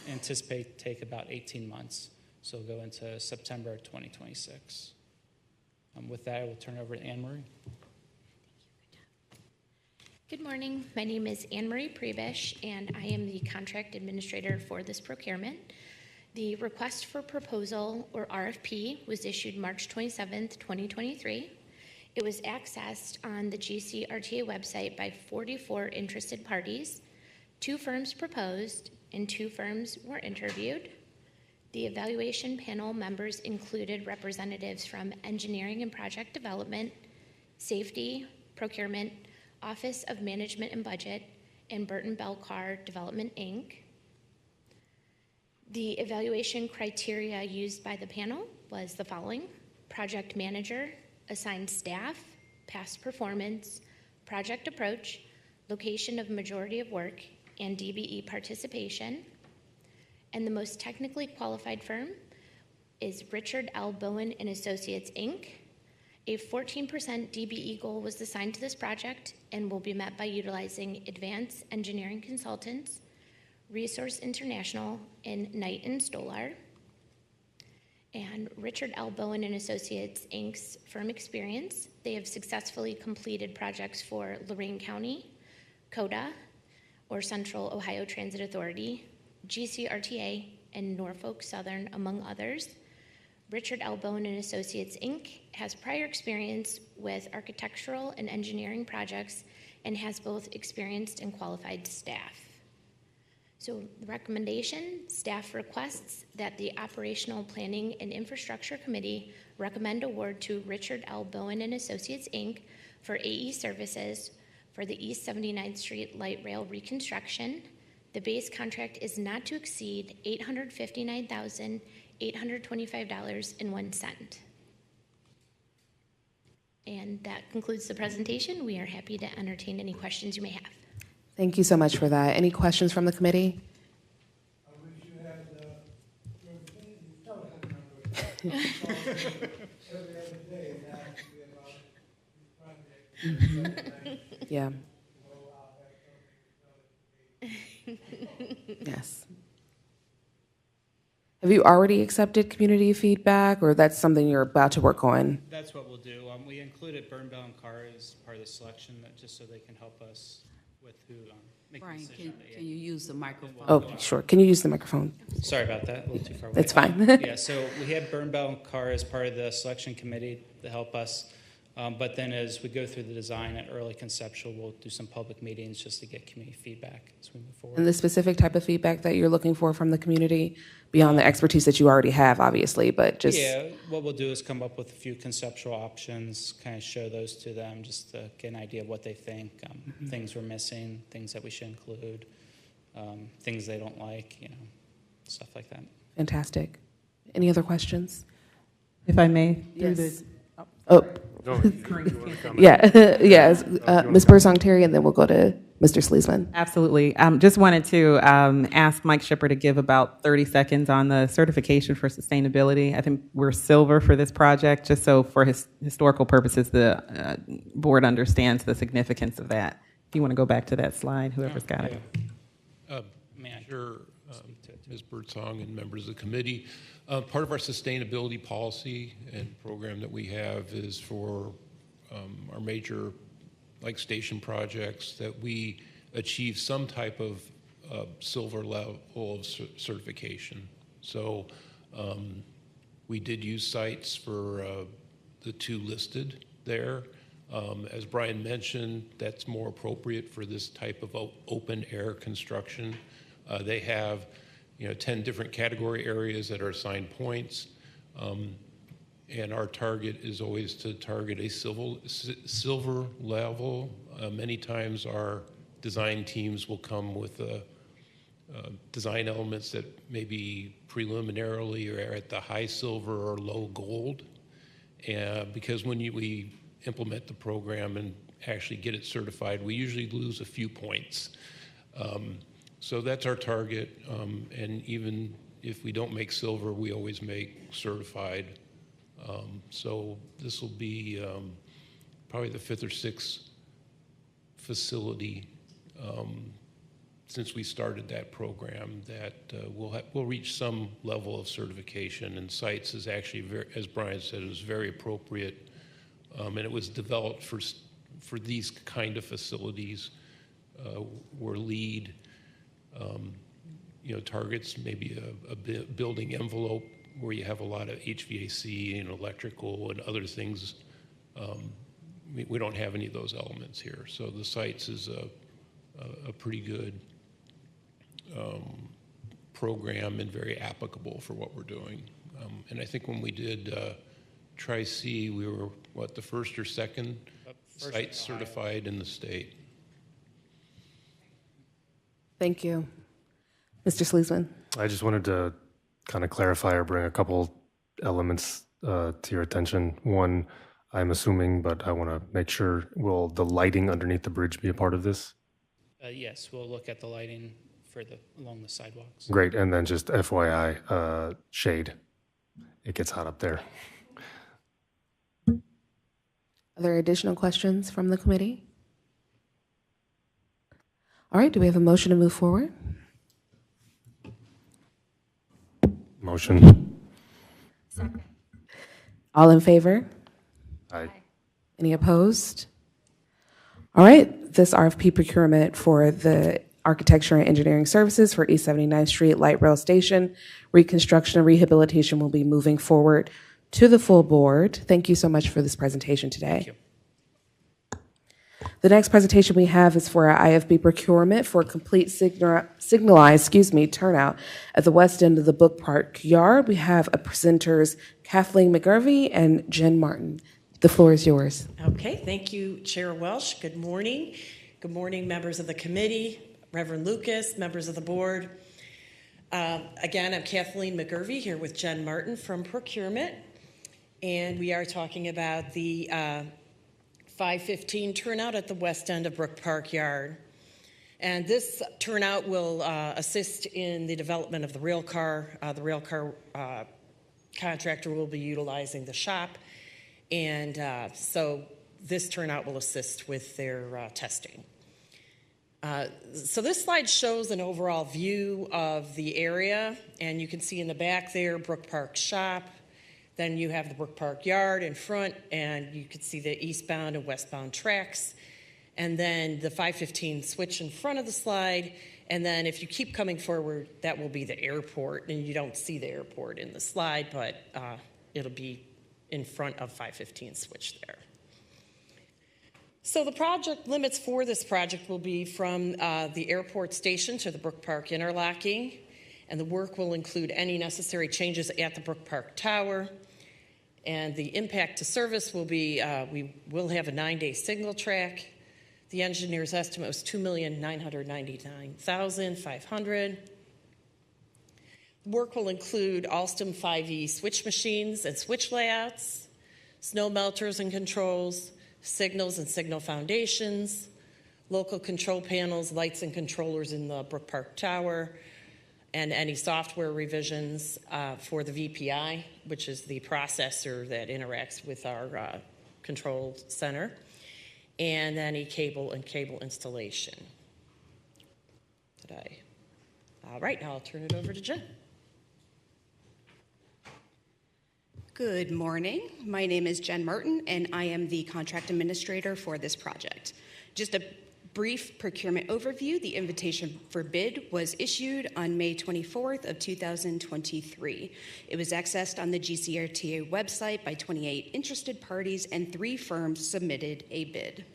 anticipated to take about 18 months. So we'll go into September of 2026. With that, I will turn it over to Anne Marie. Good morning. My name is Anne Marie Prebish, and I am the contract administrator for this procurement. The request for proposal, or RFP, was issued March 27th, 2023. It was accessed on the GCRTA website by 44 interested parties. 2 firms proposed, and 2 firms were interviewed. The evaluation panel members included representatives from engineering and project development, safety, procurement, Office of Management and Budget, and Burton Bell Carr Development, Inc. The evaluation criteria used by the panel was the following: project manager, assigned staff, past performance, project approach, location of majority of work, and DBE participation. And the most technically qualified firm is Richard L. Bowen and Associates, Inc. A 14% DBE goal was assigned to this project and will be met by utilizing Advanced Engineering Consultants, Resource International, and Knight and Stolar. And Richard L. Bowen and Associates, Inc.'s firm experience: they have successfully completed projects for Lorain County, CODA, or Central Ohio Transit Authority, GCRTA, and Norfolk Southern, among others. Richard L. Bowen and Associates, Inc. has prior experience with architectural and engineering projects and has both experienced and qualified staff. So the recommendation, staff requests that the Operational Planning and Infrastructure Committee recommend award to Richard L. Bowen and Associates, Inc. for AE services for the East 79th Street Light Rail reconstruction. The base contract is not to exceed $859,825.01. And that concludes the presentation. We are happy to entertain any questions you may have. Thank you so much for that. Any questions from the committee? Yeah. Yes. Have you already accepted community feedback, or that's something you're about to work on? That's what we'll do. We included Burn, Bell, and Carr as part of the selection, just so they can help us with who make the Brian, decision. can you use the microphone? Oh, sure. Can you use the microphone? Sorry about that. A little too far away. That's fine. Yeah, so we had Burn, Bell, and Carr as part of the selection committee to help us. But then as we go through the design at early conceptual, we'll do some public meetings just to get community feedback as we move forward. And the specific type of feedback that you're looking for from the community, beyond the expertise that you already have, obviously, but just... Yeah, what we'll do is come up with a few conceptual options, kind of show those to them, just to get an idea of what they think, things we're missing, things that we should include, things they don't like, stuff like that. Fantastic. Any other questions? If I may? Yes. Yes. Ms. Bursong-Terry, and then we'll go to Mr. Sleesman. Absolutely. Just wanted to ask Mike Shipper to give about 30 seconds on the certification for sustainability. I think we're silver for this project, just so for historical purposes, the board understands the significance of that. If you want to go back to that slide, whoever's got it. Sure, Ms. Birdsong and members of the committee. Part of our sustainability policy and program that we have is for our major station projects that we achieve some type of silver level of certification. So we did use sites for the two listed there. As Brian mentioned, that's more appropriate for this type of open air construction. They have 10 different category areas that are assigned points. And our target is always to target a silver level. Many times our design teams will come with design elements that maybe preliminarily are at the high silver or low gold. Because when we implement the program and actually get it certified, we usually lose a few points. So that's our target, and even if we don't make silver, we always make certified. So this will be probably the 5th or 6th facility since we started that program that we'll reach some level of certification. And sites is actually, as Brian said, it was very appropriate, and it was developed for these kind of facilities where LEED targets maybe a building envelope where you have a lot of HVAC and electrical and other things. We don't have any of those elements here. So the sites is a pretty good program and very applicable for what we're doing. And I think when we did Tri-C, we were, the first or second site certified in the state. Thank you. Mr. Sleesman. I just wanted to kind of clarify or bring a couple elements to your attention. One, I'm assuming, but I want to make sure, will the lighting underneath the bridge be a part of this? Yes, we'll look at the lighting along the sidewalks. Great, and then just FYI, shade. It gets hot up there. Are there additional questions from the committee? All right, do we have a motion to move forward? Motion. Second. All in favor? Aye. Any opposed? All right, this RFP procurement for the architecture and engineering services for East 79th Street Light Rail Station reconstruction and rehabilitation will be moving forward to the full board. Thank you so much for this presentation today. Thank you. The next presentation we have is for our IFB procurement for complete signalized turnout at the west end of the Book Park Yard. We have a presenters Kathleen McGurvey and Jen Martin. The floor is yours. Okay, thank you, Chair Welsh. Good morning. Good morning, members of the committee, Reverend Lucas, members of the board. Again, I'm Kathleen McGurvey here with Jen Martin from procurement, and we are talking about the 5:15 turnout at the west end of Brook Park Yard. And this turnout will assist in the development of the rail car. The rail car contractor will be utilizing the shop, and so this turnout will assist with their testing. So this slide shows an overall view of the area, and you can see in the back there Brook Park shop. Then you have the Brook Park Yard in front, and you can see the eastbound and westbound tracks. And then the 5:15 switch in front of the slide. And then if you keep coming forward, that will be the airport. And you don't see the airport in the slide, but it'll be in front of 5:15 switch there. So the project limits for this project will be from the airport station to the Brook Park interlocking. And the work will include any necessary changes at the Brook Park Tower. And the impact to service will be, we will have a 9-day signal track. The engineer's estimate was $2,999,500. Work will include Alstom 5E switch machines and switch layouts, snow melters and controls, signals and signal foundations, local control panels, lights and controllers in the Brook Park Tower, and any software revisions for the VPI, which is the processor that interacts with our control center, and any cable and cable installation today. All right, now I'll turn it over to Jen. Good morning. My name is Jen Martin, and I am the contract administrator for this project. Just a brief procurement overview. The invitation for bid was issued on May 24th of 2023. It was accessed on the GCRTA website by 28 interested parties, and 3 firms submitted a bid.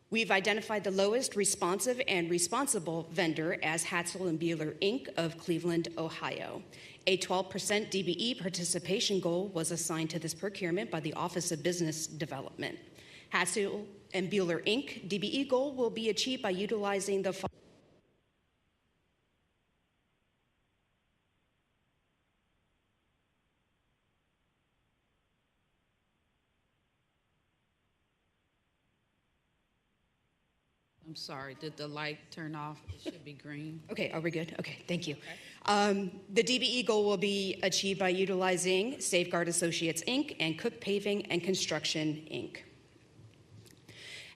We've identified the lowest responsive and responsible vendor as Hatzel and Buehler, Inc. of Cleveland, Ohio. A 12% DBE participation goal was assigned to this procurement by the Office of Business Development. Hatzel and Buehler, Inc. DBE goal will be achieved by utilizing the I'm sorry, did the light turn off? It should be green. Okay, are we good? Okay, thank you. Okay. The DBE goal will be achieved by utilizing Safeguard Associates, Inc. and Cook Paving and Construction, Inc.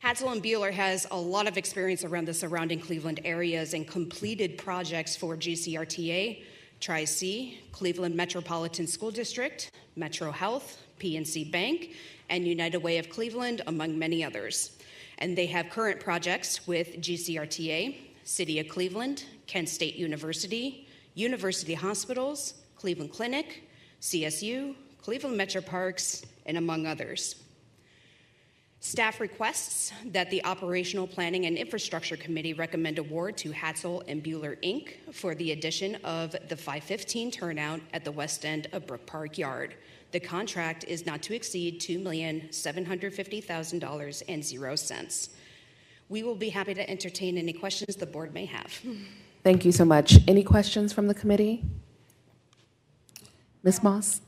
Hatzel and Buehler has a lot of experience around the surrounding Cleveland areas and completed projects for GCRTA, Tri-C, Cleveland Metropolitan School District, Metro Health, PNC Bank, and United Way of Cleveland, among many others. And they have current projects with GCRTA, City of Cleveland, Kent State University, University Hospitals, Cleveland Clinic, CSU, Cleveland Metro Parks, and among others. Staff requests that the Operational Planning and Infrastructure Committee recommend award to Hatzel and Buehler, Inc. for the addition of the 5:15 turnout at the west end of Brook Park Yard. The contract is not to exceed $2,750,000.00. We will be happy to entertain any questions the board may have. Thank you so much. Any questions from the committee? Ms. Moss?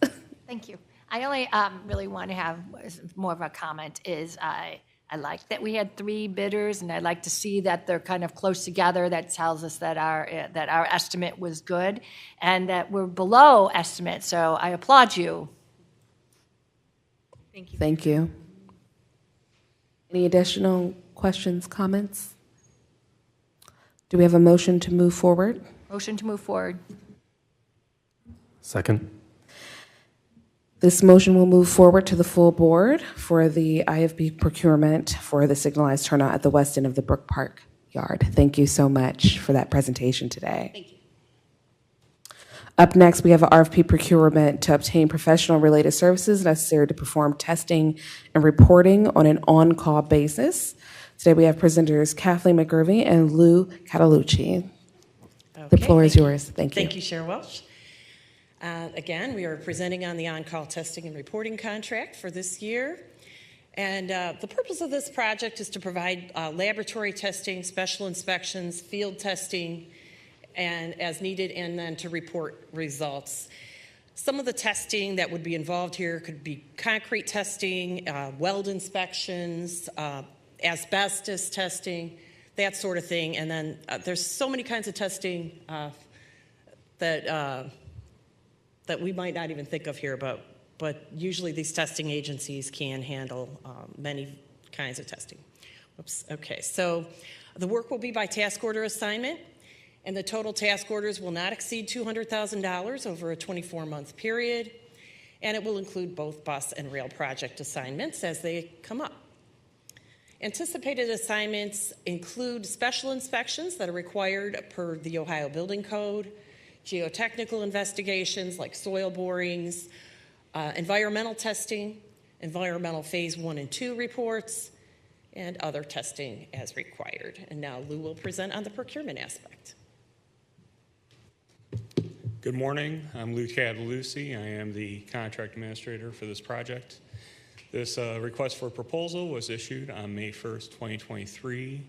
Thank you. I only really want to have more of a comment is I like that we had 3 bidders, and I like to see that they're kind of close together. That tells us that our estimate was good and that we're below estimate. So I applaud you. Thank you. Thank you. Any additional questions, comments? Do we have a motion to move forward? Motion to move forward. Second. This motion will move forward to the full board for the IFB procurement for the signalized turnout at the west end of the Brook Park yard. Thank you so much for that presentation today. Thank you. Up next, we have an RFP procurement to obtain professional related services necessary to perform testing and reporting on an on-call basis. Today we have presenters Kathleen McGurvey and Lou Catalucci. The floor is yours. Thank you. Thank you, Chair Welsh. Again, we are presenting on the on-call testing and reporting contract for this year. And the purpose of this project is to provide laboratory testing, special inspections, field testing, and as needed, and then to report results. Some of the testing that would be involved here could be concrete testing, weld inspections, asbestos testing, that sort of thing. And then there's so many kinds of testing that we might not even think of here, but usually these testing agencies can handle many kinds of testing. Oops. Okay, so the work will be by task order assignment, and the total task orders will not exceed $200,000 over a 24-month period, and it will include both bus and rail project assignments as they come up. Anticipated assignments include special inspections that are required per the Ohio Building Code, geotechnical investigations like soil borings, environmental testing, environmental phase 1 and 2 reports, and other testing as required. And now Lou will present on the procurement aspect. Good morning. I'm Lou Catalucci. I am the contract administrator for this project. This request for proposal was issued on May 1st, 2023.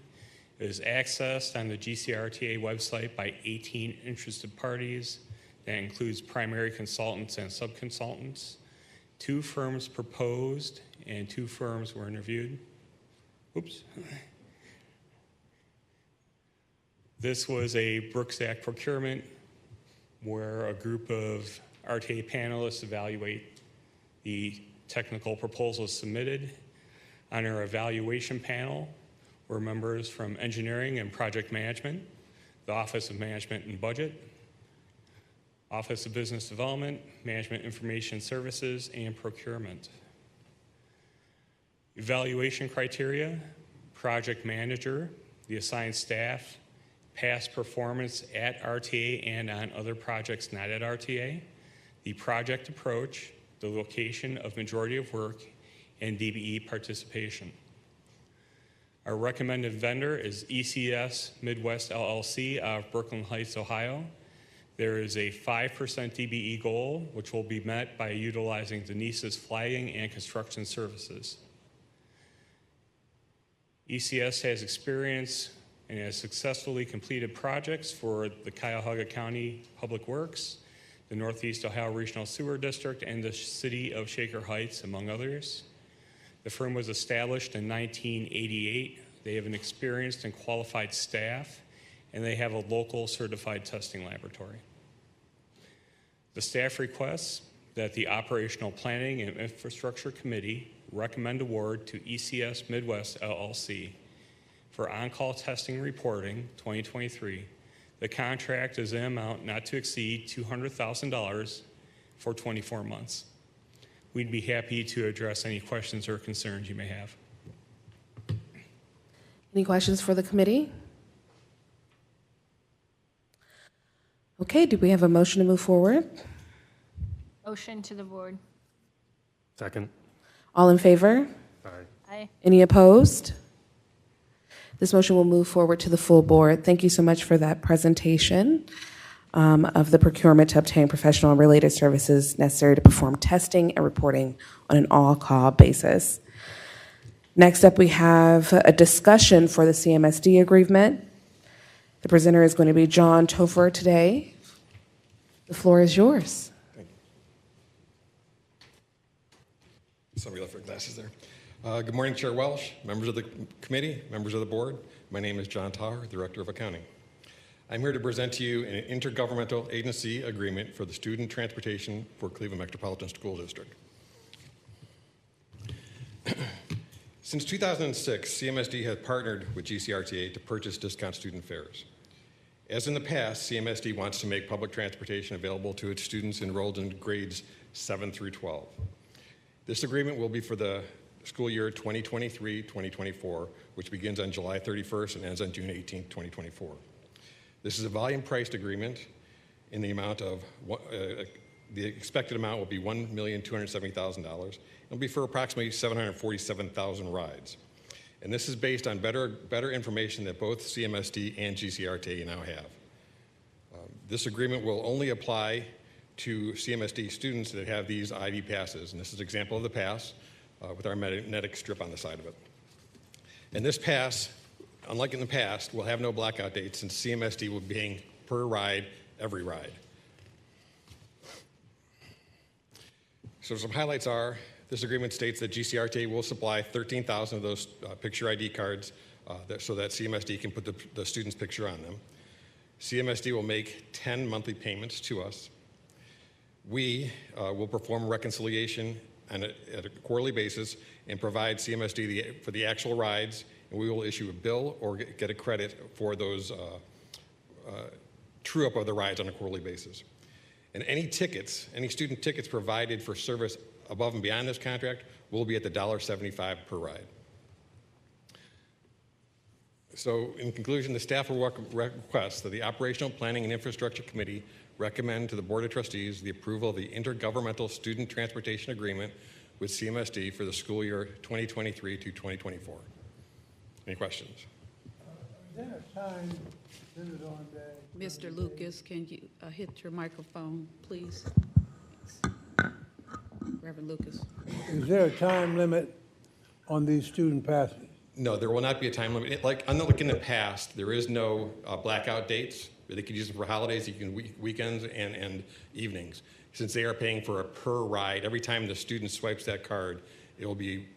It is accessed on the GCRTA website by 18 interested parties. That includes primary consultants and subconsultants. 2 firms proposed and 2 firms were interviewed. Oops. This was a Brooks Act procurement where a group of RTA panelists evaluate the technical proposals submitted. On our evaluation panel were members from engineering and project management, the Office of Management and Budget, Office of Business Development, Management Information Services, and Procurement. Evaluation criteria: project manager, the assigned staff, past performance at RTA and on other projects not at RTA, the project approach, the location of majority of work, and DBE participation. Our recommended vendor is ECS Midwest LLC out of Brooklyn Heights, Ohio. There is a 5% DBE goal, which will be met by utilizing Denise's flagging and construction services. ECS has experience and has successfully completed projects for the Cuyahoga County Public Works, the Northeast Ohio Regional Sewer District, and the City of Shaker Heights, among others. The firm was established in 1988. They have an experienced and qualified staff, and they have a local certified testing laboratory. The staff requests that the Operational Planning and Infrastructure Committee recommend award to ECS Midwest LLC for on-call testing reporting 2023. The contract is an amount not to exceed $200,000 for 24 months. We'd be happy to address any questions or concerns you may have. Any questions for the committee? Okay, do we have a motion to move forward? Motion to the board. Second. All in favor? Aye. Aye. Any opposed? This motion will move forward to the full board. Thank you so much for that presentation of the procurement to obtain professional and related services necessary to perform testing and reporting on an all-call basis. Next up, we have a discussion for the CMSD agreement. The presenter is going to be John Topher today. The floor is yours. Somebody left their glasses there. Good morning, Chair Welsh, members of the committee, members of the board. My name is John Topher, Director of Accounting. I'm here to present to you an intergovernmental agency agreement for the student transportation for Cleveland Metropolitan School District. Since 2006, CMSD has partnered with GCRTA to purchase discount student fares. As in the past, CMSD wants to make public transportation available to its students enrolled in grades 7 through 12. This agreement will be for the school year 2023-2024, which begins on July 31st and ends on June 18th, 2024. This is a volume-priced agreement in the amount of, the expected amount will be $1,270,000. It'll be for approximately 747,000 rides. And this is based on better information that both CMSD and GCRTA now have. This agreement will only apply to CMSD students that have these ID passes, and this is an example of the pass with our magnetic strip on the side of it. And this pass, unlike in the past, will have no blackout dates since CMSD will be paying per ride, every ride. So some highlights are, this agreement states that GCRTA will supply 13,000 of those picture ID cards so that CMSD can put the student's picture on them. CMSD will make 10 monthly payments to us. We will perform reconciliation at a quarterly basis and provide CMSD for the actual rides, and we will issue a bill or get a credit for those true-up of the rides on a quarterly basis. And any tickets, any student tickets provided for service above and beyond this contract will be at the $1.75 per ride. So in conclusion, the staff will request that the Operational Planning and Infrastructure Committee recommend to the Board of Trustees the approval of the Intergovernmental Student Transportation Agreement with CMSD for the school year 2023 to 2024. Any questions? Is there a time limit on that? Mr. Lucas, can you hit your microphone, please? Reverend Lucas. Is there a time limit on these student passes? No, there will not be a time limit. Unlike in the past, there is no blackout dates. They could use them for holidays, you can weekends and evenings. Since they are paying for a per ride, every time the student swipes that card, it will be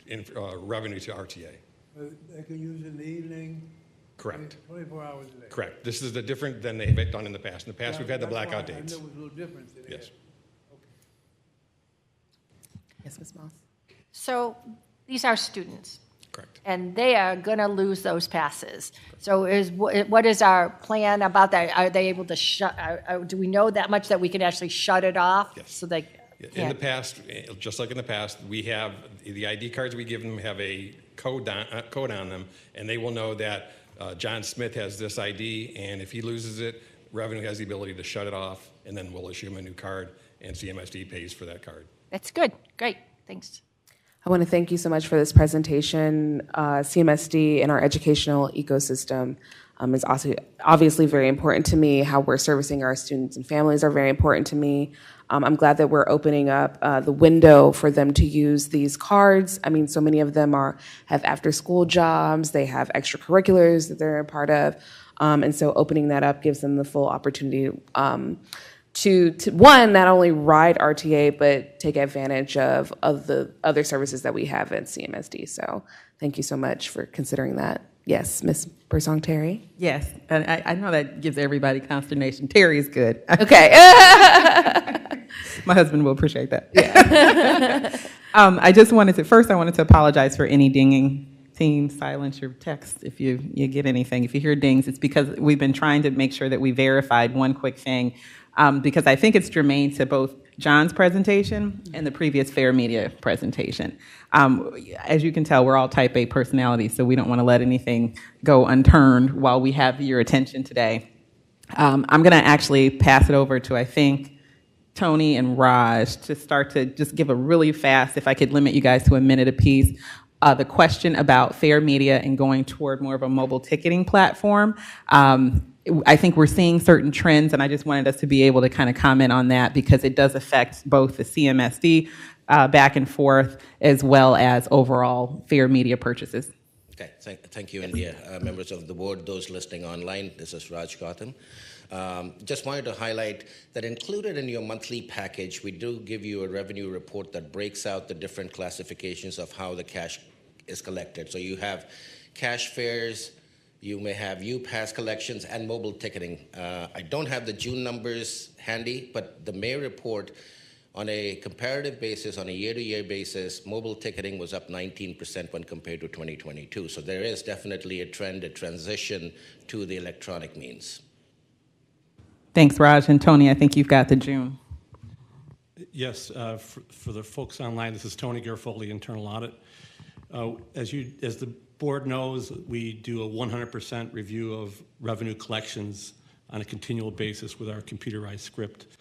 revenue to RTA. They can use it in the evening? Correct. 24 hours a day? Correct. This is different than they've done in the past. In the past, we've had the blackout dates. I know it was a little different today. Yes. Yes, Ms. Moss. So these are students. Correct. And they are going to lose those passes. So what is our plan about that? Are they able to shut, do we know that much that we can actually shut it off? Yes. So they in the past, just like in the past, we have the ID cards we give them have a code on them, and they will know that John Smith has this ID, and if he loses it, revenue has the ability to shut it off, and then we'll issue him a new card, and CMSD pays for that card. That's good. Great. Thanks. I want to thank you so much for this presentation. CMSD and our educational ecosystem is also obviously very important to me. How we're servicing our students and families are very important to me. I'm glad that we're opening up the window for them to use these cards. I mean, so many of them have after-school jobs. They have extracurriculars that they're a part of. And so opening that up gives them the full opportunity to one, not only ride RTA, but take advantage of the other services that we have at CMSD. So thank you so much for considering that. Yes, Ms. Bursong Terry? Yes, and I know that gives everybody consternation. Terry is good. Okay. My husband will appreciate that. Yeah. I wanted to apologize for any dinging. Team, silence your text if you get anything. If you hear dings, it's because we've been trying to make sure that we verified one quick thing, because I think it's germane to both John's presentation and the previous Fair Media presentation. As you can tell, we're all type A personalities, so we don't want to let anything go unturned while we have your attention today. I'm going to actually pass it over to, I think, Tony and Raj to start to just give a really fast, if I could limit you guys to a minute apiece, the question about Fair Media and going toward more of a mobile ticketing platform. I think we're seeing certain trends, and I just wanted us to be able to kind of comment on that because it does affect both the CMSD back and forth as well as overall Fair Media purchases. Okay, thank you, India. Members of the board, those listening online, this is Raj Gautam. Just wanted to highlight that included in your monthly package, we do give you a revenue report that breaks out the different classifications of how the cash is collected. So you have cash fares, you may have U-Pass collections, and mobile ticketing. I don't have the June numbers handy, but the May report On a comparative basis, on a year-to-year basis, mobile ticketing was up 19% when compared to 2022. So there is definitely a trend, a transition to the electronic means. Thanks, Raj. And Tony, I think you've got the June. Yes, for the folks online, this is Tony Garofoli, Internal Audit. As the board knows, we do a 100% review of revenue collections on a continual basis with our computerized script.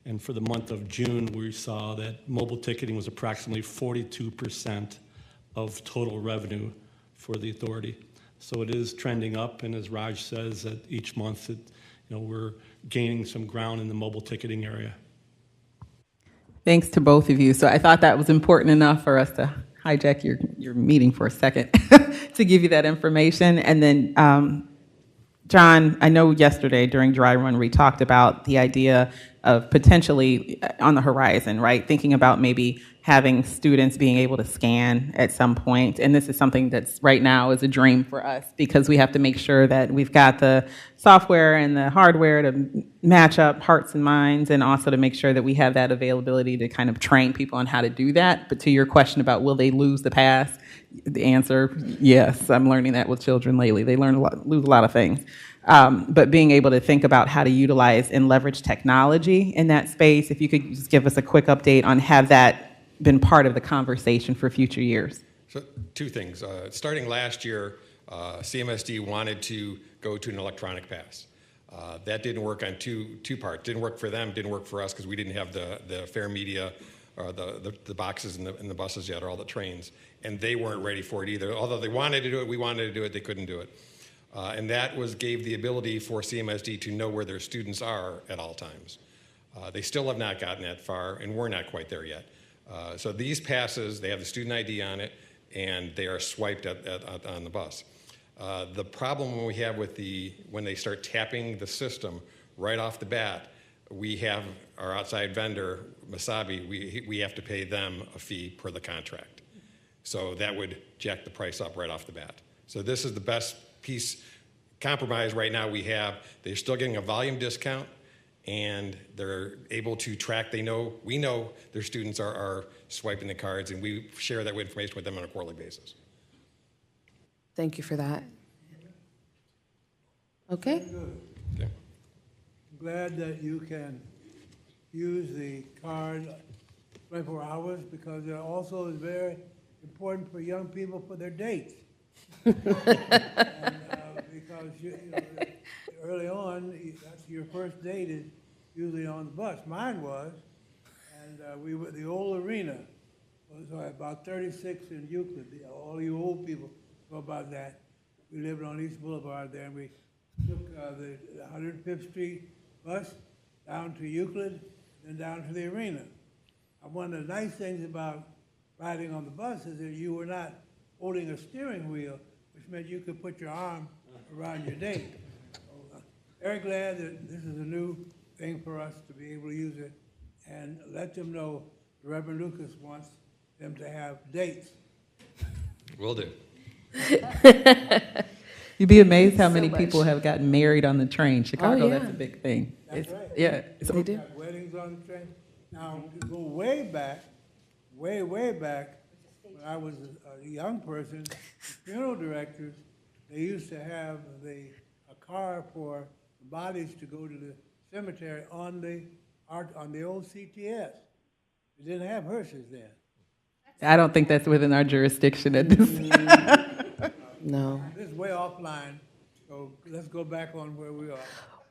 And for the month of June, we saw that mobile ticketing was approximately 42% of total revenue for the authority. So it is trending up, and as Raj says, that each month we're gaining some ground in the mobile ticketing area. Thanks to both of you. So I thought that was important enough for us to hijack your meeting for a second to give you that information. And then, John, I know yesterday during Dry Run, we talked about the idea of potentially on the horizon, right? Thinking about maybe having students being able to scan at some point. And this is something that's right now is a dream for us because we have to make sure that we've got the software and the hardware to match up hearts and minds, and also to make sure that we have that availability to kind of train people on how to do that. But to your question about will they lose the pass, the answer, yes. I'm learning that with children lately. They lose a lot of things. But being able to think about how to utilize and leverage technology in that space, if you could just give us a quick update on have that been part of the conversation for future years. So two things. Starting last year, CMSD wanted to go to an electronic pass. That didn't work on two parts. Didn't work for them, didn't work for us because we didn't have the fare media or the boxes in the buses yet or all the trains. And they weren't ready for it either. Although they wanted to do it, we wanted to do it, they couldn't do it. And that gave the ability for CMSD to know where their students are at all times. They still have not gotten that far, and we're not quite there yet. So these passes, they have the student ID on it, and they are swiped on the bus. The problem we have when they start tapping the system right off the bat, we have our outside vendor, Masabi, we have to pay them a fee per the contract. So that would jack the price up right off the bat. So this is the best piece compromise right now we have. They're still getting a volume discount, and they're able to track. We know their students are swiping the cards, and we share that information with them on a quarterly basis. Thank you for that. Okay. Okay. I'm glad that you can use the card 24 hours because it also is very important for young people for their dates. Because early on, that's your first date is usually on the bus. Mine was, and we were the old arena. Was about 36 in Euclid. All you old people know about that. We lived on East Boulevard there, and we took the 105th Street bus down to Euclid, then down to the arena. And one of the nice things about riding on the bus is that you were not holding a steering wheel, which meant you could put your arm around your date. So, very glad that this is a new thing for us to be able to use it, and let them know Reverend Lucas wants them to have dates. Will do. You'd be amazed how many people have gotten married on the train. Chicago, yeah. that's a big thing. That's right. Yeah. They do. Weddings on the train. Now, to go way back, way back, when I was a young person, the funeral directors, they used to have a car for the bodies to go to the cemetery on the old CTS. We didn't have hearses then. I don't think that's within our jurisdiction at this time. No. This is way offline, so let's go back on where we are.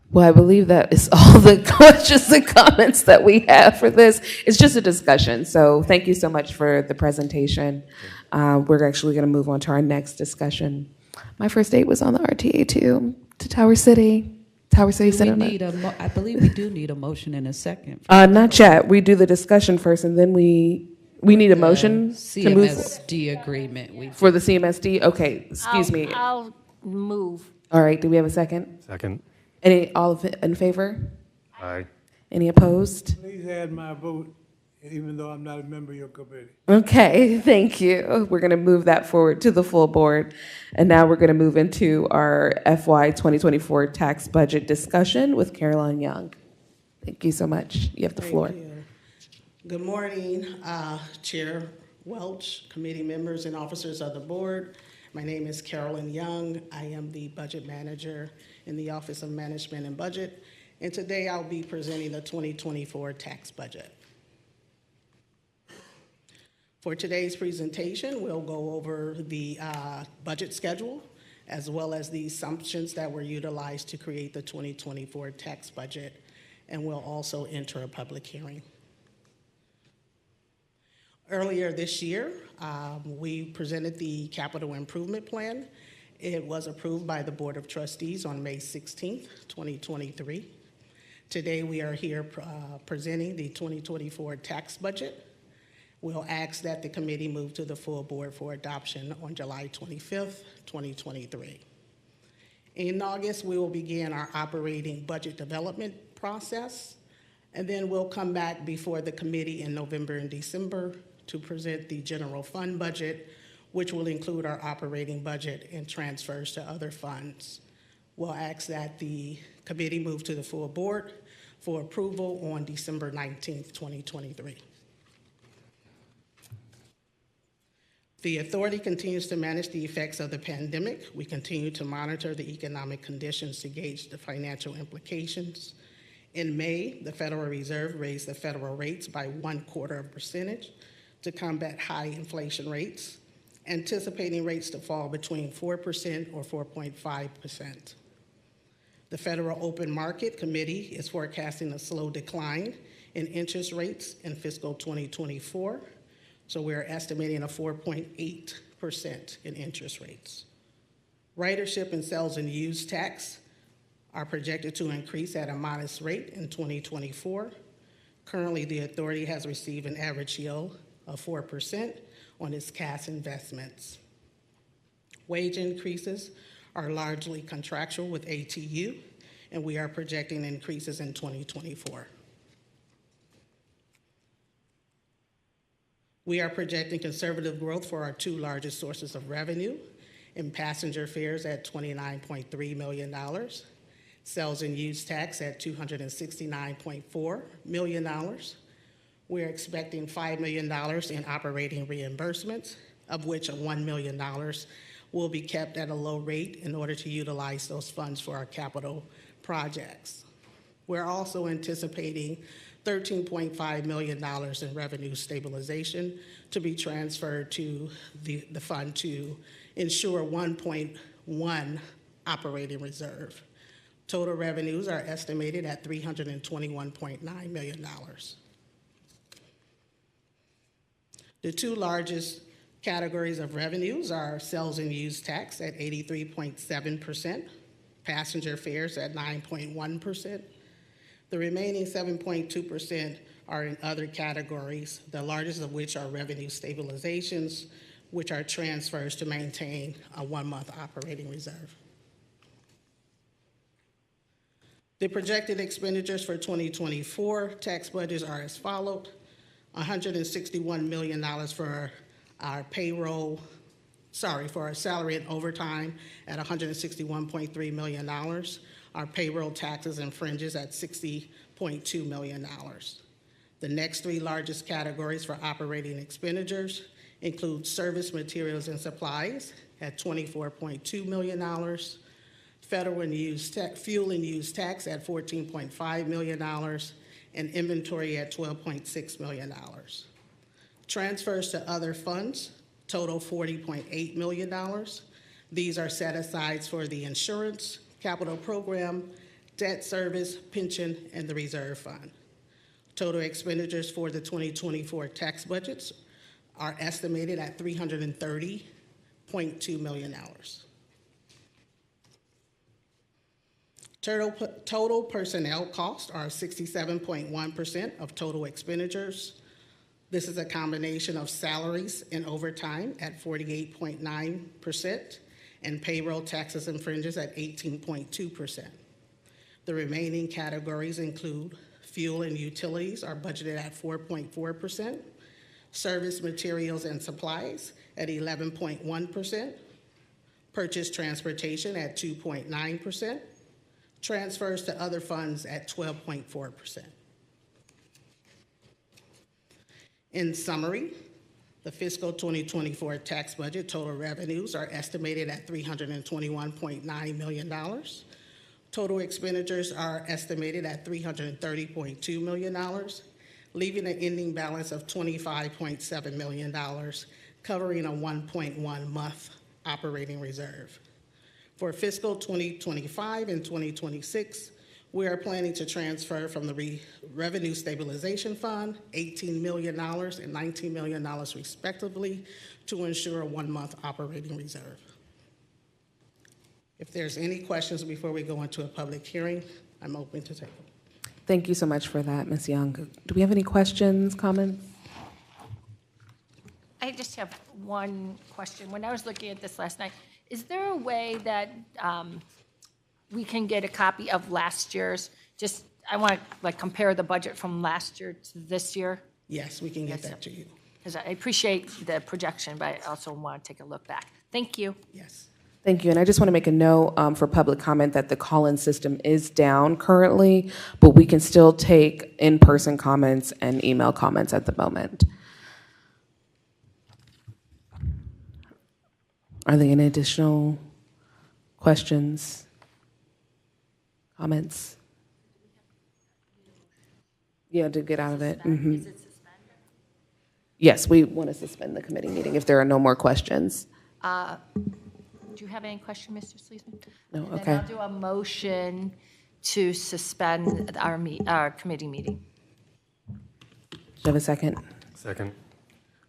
Well, I believe that is all the questions and comments that we have for this. It's just a discussion, so thank you so much for the presentation. We're actually going to move on to our next discussion. My first date was on the RTA to Tower City Cinema. I believe we do need a motion in a second. Not yet. We do the discussion first, and then we need a motion to move CMSD agreement. for the CMSD. Okay, excuse me. I'll move. All right. Do we have a second? Second. All in favor? Aye. Any opposed? Please add my vote, even though I'm not a member of your committee. Okay, thank you. We're going to move that forward to the full board. And now we're going to move into our FY 2024 tax budget discussion with Caroline Young. Thank you so much. You have the floor. Good morning, Chair Welch, committee members, and officers of the board. My name is Carolyn Young. I am the budget manager in the Office of Management and Budget, and today I'll be presenting the 2024 tax budget. For today's presentation, we'll go over the budget schedule, as well as the assumptions that were utilized to create the 2024 tax budget, and we'll also enter a public hearing. Earlier this year, we presented the capital improvement plan. It was approved by the Board of Trustees on May 16th, 2023. Today, we are here presenting the 2024 tax budget. We'll ask that the committee move to the full board for adoption on July 25th, 2023. In August, we will begin our operating budget development process, and then we'll come back before the committee in November and December to present the general fund budget, which will include our operating budget and transfers to other funds. We'll ask that the committee move to the full board for approval on December 19th, 2023. The authority continues to manage the effects of the pandemic. We continue to monitor the economic conditions to gauge the financial implications. In May, the Federal Reserve raised the federal rates by 0.25% to combat high inflation rates, anticipating rates to fall between 4% or 4.5%. The Federal Open Market Committee is forecasting a slow decline in interest rates in fiscal 2024. So we're estimating a 4.8% in interest rates. Ridership and sales and use tax are projected to increase at a modest rate in 2024. Currently, the authority has received an average yield of 4% on its cash investments. Wage increases are largely contractual with ATU, and we are projecting increases in 2024. We are projecting conservative growth for our two largest sources of revenue in passenger fares at $29.3 million, sales and use tax at $269.4 million. We're expecting $5 million in operating reimbursements, of which $1 million will be kept at a low rate in order to utilize those funds for our capital projects. We're also anticipating $13.5 million in revenue stabilization to be transferred to the fund to ensure 1.1 operating reserve. Total revenues are estimated at $321.9 million. The two largest categories of revenues are sales and use tax at 83.7%, passenger fares at 9.1%. The remaining 7.2% are in other categories, the largest of which are revenue stabilizations, which are transfers to maintain a 1-month operating reserve. The projected expenditures for 2024 tax budgets are as follows: $161 million for our salary and overtime at $161.3 million. Our payroll taxes and fringes at $60.2 million. The next three largest categories for operating expenditures include service materials and supplies at $24.2 million, federal and fuel and use tax at $14.5 million, and inventory at $12.6 million. Transfers to other funds total $40.8 million. These are set-asides for the insurance, capital program, debt service, pension, and the reserve fund. Total expenditures for the 2024 tax budgets are estimated at $330.2 million. Total personnel costs are 67.1% of total expenditures. This is a combination of salaries and overtime at 48.9%. and payroll taxes and fringes at 18.2%. The remaining categories include fuel and utilities are budgeted at 4.4%, service materials and supplies at 11.1%, purchase transportation at 2.9%, transfers to other funds at 12.4%. In summary, the fiscal 2024 tax budget total revenues are estimated at $321.9 million. Total expenditures are estimated at $330.2 million, leaving an ending balance of $25.7 million, covering a 1.1 month operating reserve. For fiscal 2025 and 2026, we are planning to transfer from the Revenue Stabilization Fund $18 million and $19 million respectively to ensure a 1 month operating reserve. If there's any questions before we go into a public hearing, I'm open to take them. Thank you so much for that, Ms. Young. Do we have any questions, comments? I just have one question. When I was looking at this last night, is there a way that we can get a copy of last year's? Just, I want to like compare the budget from last year to this year. Yes, we can get that to you. Because I appreciate the projection, but I also want to take a look back. Thank you. Yes. Thank you. And I just want to make a note for public comment that the call-in system is down currently, but we can still take in-person comments and email comments at the moment. Are there any additional questions, comments? Yeah, to get out of it. Mm-hmm. Is it suspended? Yes, we want to suspend the committee meeting if there are no more questions. Do you have any question, Mr. Sleesman? No, And okay. then I'll do a motion to suspend our committee meeting. Do you have a second? Second.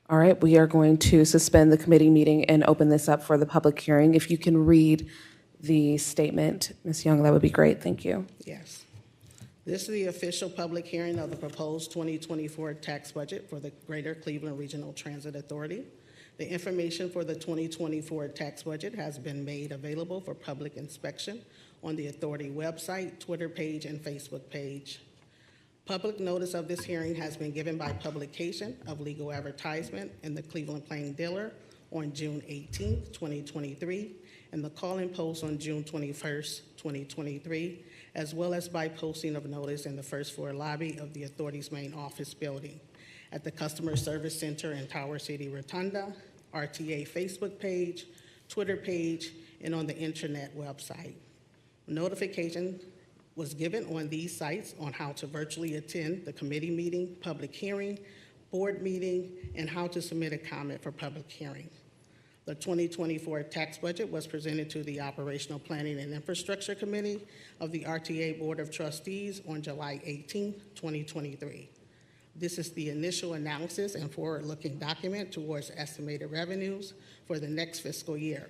All right, we are going to suspend the committee meeting and open this up for the public hearing. If you can read the statement, Ms. Young, that would be great. Thank you. Yes. This is the official public hearing of the proposed 2024 tax budget for the Greater Cleveland Regional Transit Authority. The information for the 2024 tax budget has been made available for public inspection on the authority website, Twitter page, and Facebook page. Public notice of this hearing has been given by publication of legal advertisement in the Cleveland Plain Dealer on June 18, 2023, and the call-in post on June 21, 2023, as well as by posting of notice in the first floor lobby of the authority's main office building, at the Customer Service Center in Tower City Rotunda, RTA Facebook page, Twitter page, and on the intranet website. Notification was given on these sites on how to virtually attend the committee meeting, public hearing, board meeting, and how to submit a comment for public hearing. The 2024 tax budget was presented to the Operational Planning and Infrastructure Committee of the RTA Board of Trustees on July 18, 2023. This is the initial analysis and forward-looking document towards estimated revenues for the next fiscal year.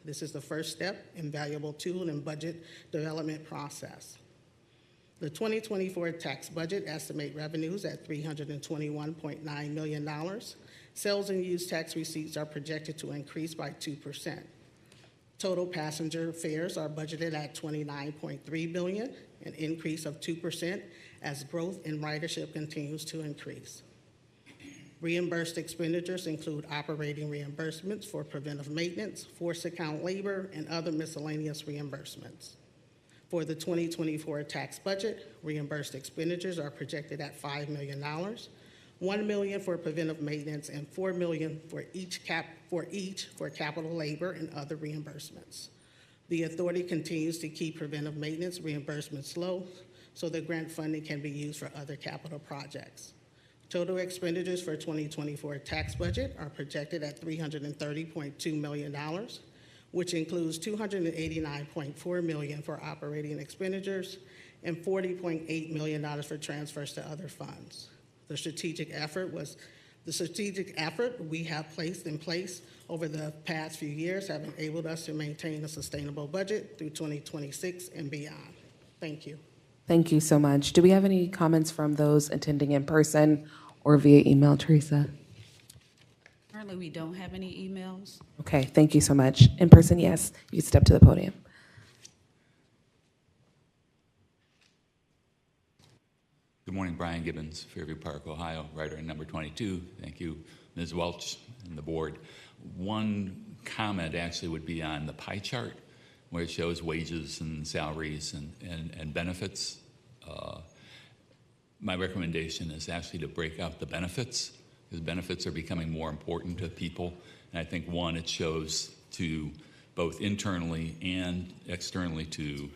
This is the first step and valuable tool in budget development process. The 2024 tax budget estimate revenues at $321.9 million. Sales and use tax receipts are projected to increase by 2%. Total passenger fares are budgeted at $29.3 billion, an increase of 2% as growth in ridership continues to increase. Reimbursed expenditures include operating reimbursements for preventive maintenance, force account labor, and other miscellaneous reimbursements. For the 2024 tax budget, reimbursed expenditures are projected at $5 million, $1 million for preventive maintenance, and $4 million for capital labor and other reimbursements. The authority continues to keep preventive maintenance reimbursements low so that grant funding can be used for other capital projects. Total expenditures for 2024 tax budget are projected at $330.2 million, which includes $289.4 million for operating expenditures and $40.8 million for transfers to other funds. The strategic effort we have placed in place over the past few years have enabled us to maintain a sustainable budget through 2026 and beyond. Thank you. Thank you so much. Do we have any comments from those attending in person or via email, Teresa? Currently, we don't have any emails. Okay, thank you so much. In person, yes. You can step to the podium. Good morning, Brian Gibbons, Fairview Park, Ohio, writer in number 22. Thank you, Ms. Welch and the board. One comment actually would be on the pie chart where it shows wages and salaries and benefits. My recommendation is actually to break out the benefits because benefits are becoming more important to people. And I think, one, it shows to both internally and externally to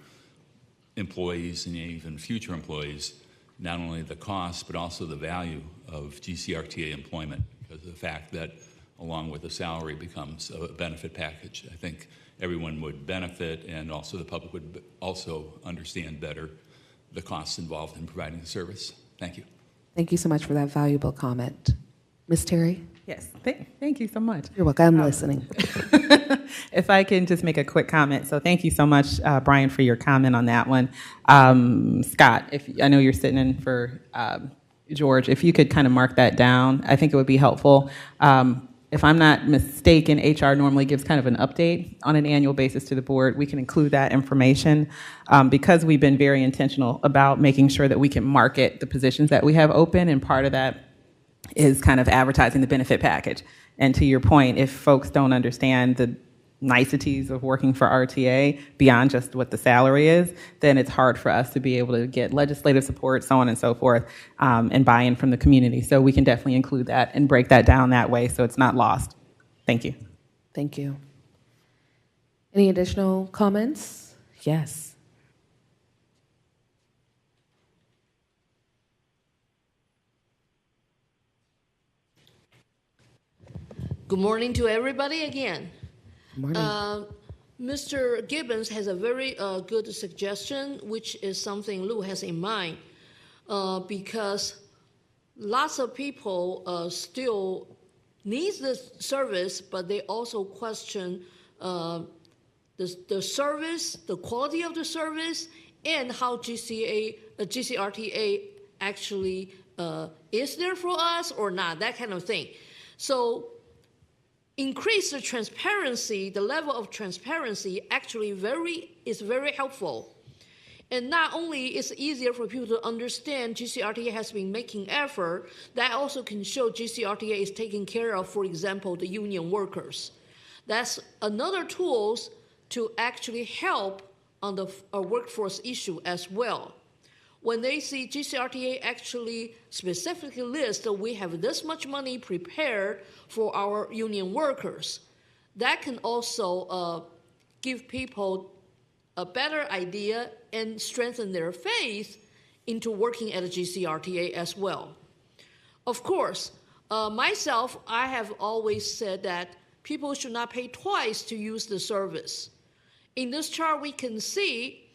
employees and even future employees, not only the cost, but also the value of GCRTA employment, because of the fact that along with the salary becomes a benefit package. I think everyone would benefit, and also the public would also understand better the costs involved in providing the service. Thank you. Thank you so much for that valuable comment. Ms. Terry? Yes, thank you so much. You're welcome. I'm listening. If I can just make a quick comment. So thank you so much, Brian, for your comment on that one. Scott, I know you're sitting in for George, if you could kind of mark that down, I think it would be helpful. If I'm not mistaken, HR normally gives kind of an update on an annual basis to the board. We can include that information because we've been very intentional about making sure that we can market the positions that we have open, and part of that is kind of advertising the benefit package. And to your point, if folks don't understand the niceties of working for RTA beyond just what the salary is, then it's hard for us to be able to get legislative support, so on and so forth, and buy-in from the community. So we can definitely include that and break that down that way so it's not lost. Thank you. Thank you. Any additional comments? Yes. Good morning to everybody again. Good morning. Mr. Gibbons has a very good suggestion, which is something Lou has in mind, because lots of people still need this service, but they also question the service, the quality of the service, and how GCRTA actually is there for us or not, that kind of thing. So increase the transparency, the level of transparency actually is very helpful. And not only is it easier for people to understand GCRTA has been making effort, that also can show GCRTA is taking care of, for example, the union workers. That's another tool to actually help on the workforce issue as well. When they see GCRTA actually specifically lists that we have this much money prepared for our union workers, that can also give people a better idea and strengthen their faith into working at a GCRTA as well. Of course, myself, I have always said that people should not pay twice to use the service. In this chart, we can see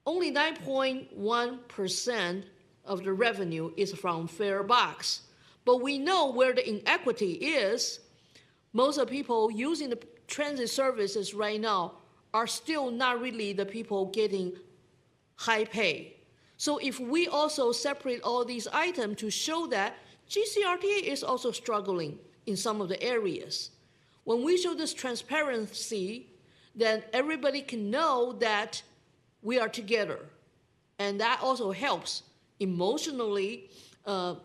only 9.1% of the revenue is from fare box. But we know where the inequity is. Most of the people using the transit services right now are still not really the people getting high pay. So if we also separate all these items to show that GCRTA is also struggling in some of the areas. When we show this transparency, then everybody can know that we are together. And that also helps emotionally to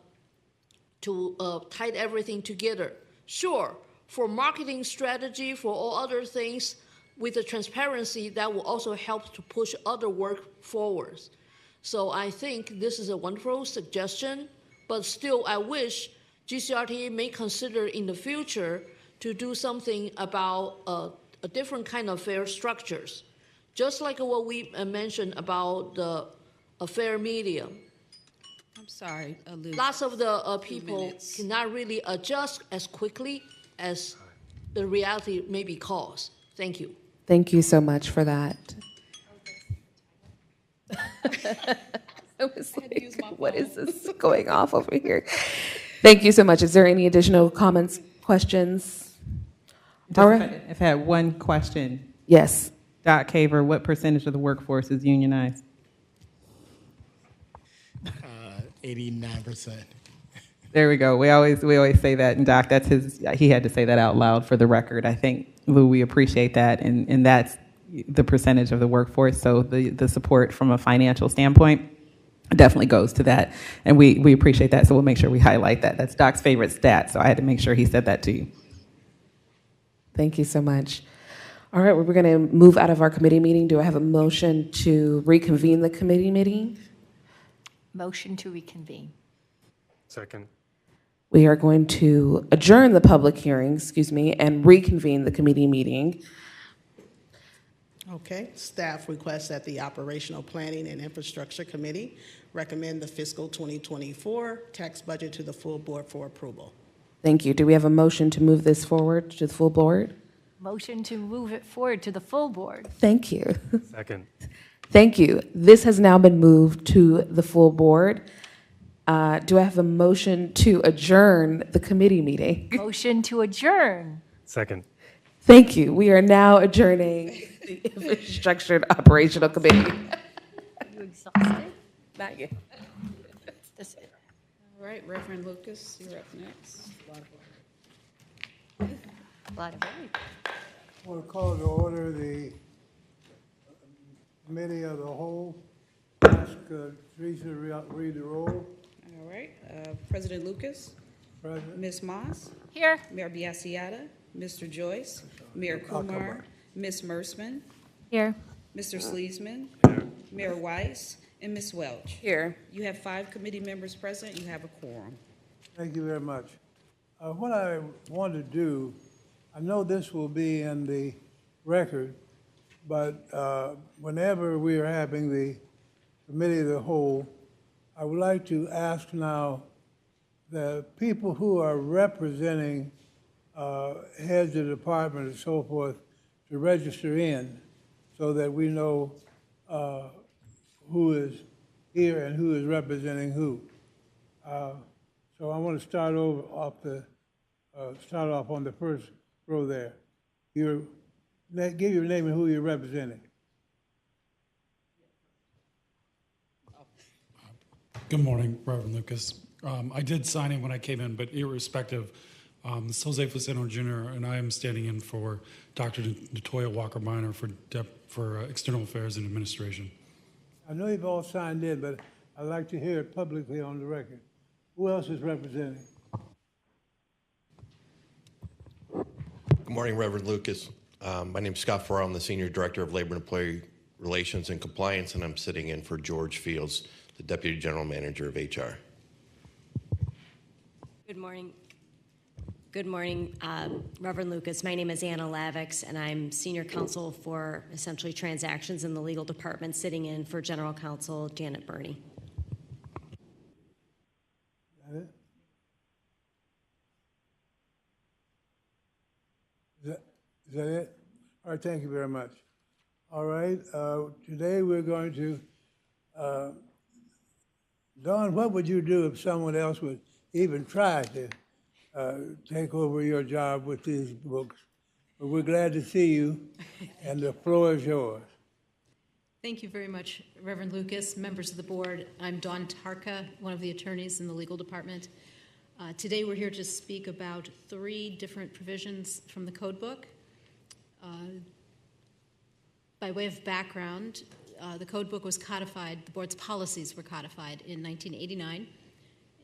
tie everything together. Sure, for marketing strategy, for all other things, with the transparency, that will also help to push other work forward. So I think this is a wonderful suggestion, but still I wish GCRTA may consider in the future to do something about a different kind of fare structures. Just like what we mentioned about the fare medium. I'm sorry, Lou. Lots of the people cannot really adjust as quickly as the reality maybe calls. Thank you. Thank you so much for that. I was like, what is this going off over here? Thank you so much. Is there any additional comments, questions? All right. I've had one question. Yes. Doc Caver, what percentage of the workforce is unionized? 89%. There we go. We always say that, and Doc, that's he had to say that out loud for the record. I think, Lou, we appreciate that, and that's the percentage of the workforce. So the support from a financial standpoint definitely goes to that, and we appreciate that. So we'll make sure we highlight that. That's Doc's favorite stat, so I had to make sure he said that to you. Thank you so much. All right, we're going to move out of our committee meeting. Do I have a motion to reconvene the committee meeting? Motion to reconvene. Second. We are going to adjourn the public hearing, and reconvene the committee meeting. Okay, staff requests that the Operational Planning and Infrastructure Committee recommend the fiscal 2024 tax budget to the full board for approval. Thank you. Do we have a motion to move this forward to the full board? Motion to move it forward to the full board. Thank you. Second. Thank you. This has now been moved to the full board. Do I have a motion to adjourn the committee meeting? Motion to adjourn. Second. Thank you. We are now adjourning the Infrastructure and Operational Committee. Are you exhausted? Not yet. All right, Reverend Lucas, you're up next. A lot of everything. I want to call to order the Committee of the Whole. Ask Teresa to read the roll. All right, President Lucas. Present. Ms. Moss. Here. Mayor Biassiata. Mr. Joyce. Mayor Kumar. Ms. Mersman. Here. Mr. Sleesman. Mayor Weiss. And Ms. Welch. Here. You have 5 committee members present. You have a quorum. Thank you very much. What I want to do, I know this will be in the record, but whenever we are having the Committee of the Whole, I would like to ask now the people who are representing heads of department and so forth to register in so that we know who is here and who is representing who. So I want to start off on the first row there. Give your name and who you're representing. Good morning, Reverend Lucas. I did sign in when I came in, but irrespective, this is Jose Facino Jr., and I am standing in for Dr. Natoya Walker-Minor for External Affairs and Administration. I know you've all signed in, but I'd like to hear it publicly on the record. Who else is representing? Good morning, Reverend Lucas. My name is Scott Farrar. I'm the Senior Director of Labor and Employee Relations and Compliance, and I'm sitting in for George Fields, the Deputy General Manager of HR. Good morning. Good morning, Reverend Lucas. My name is Anna Lavix, and I'm Senior Counsel for essentially transactions in the legal department, sitting in for General Counsel Janet Burney. Is that it? All right, thank you very much. All right, today we're going to, Dawn, what would you do if someone else would even try to take over your job with these books? But we're glad to see you, and the floor is yours. Thank you very much, Reverend Lucas, members of the board. I'm Dawn Tarka, one of the attorneys in the legal department. Today we're here to speak about 3 different provisions from the code book. By way of background, the code book was codified, the board's policies were codified in 1989,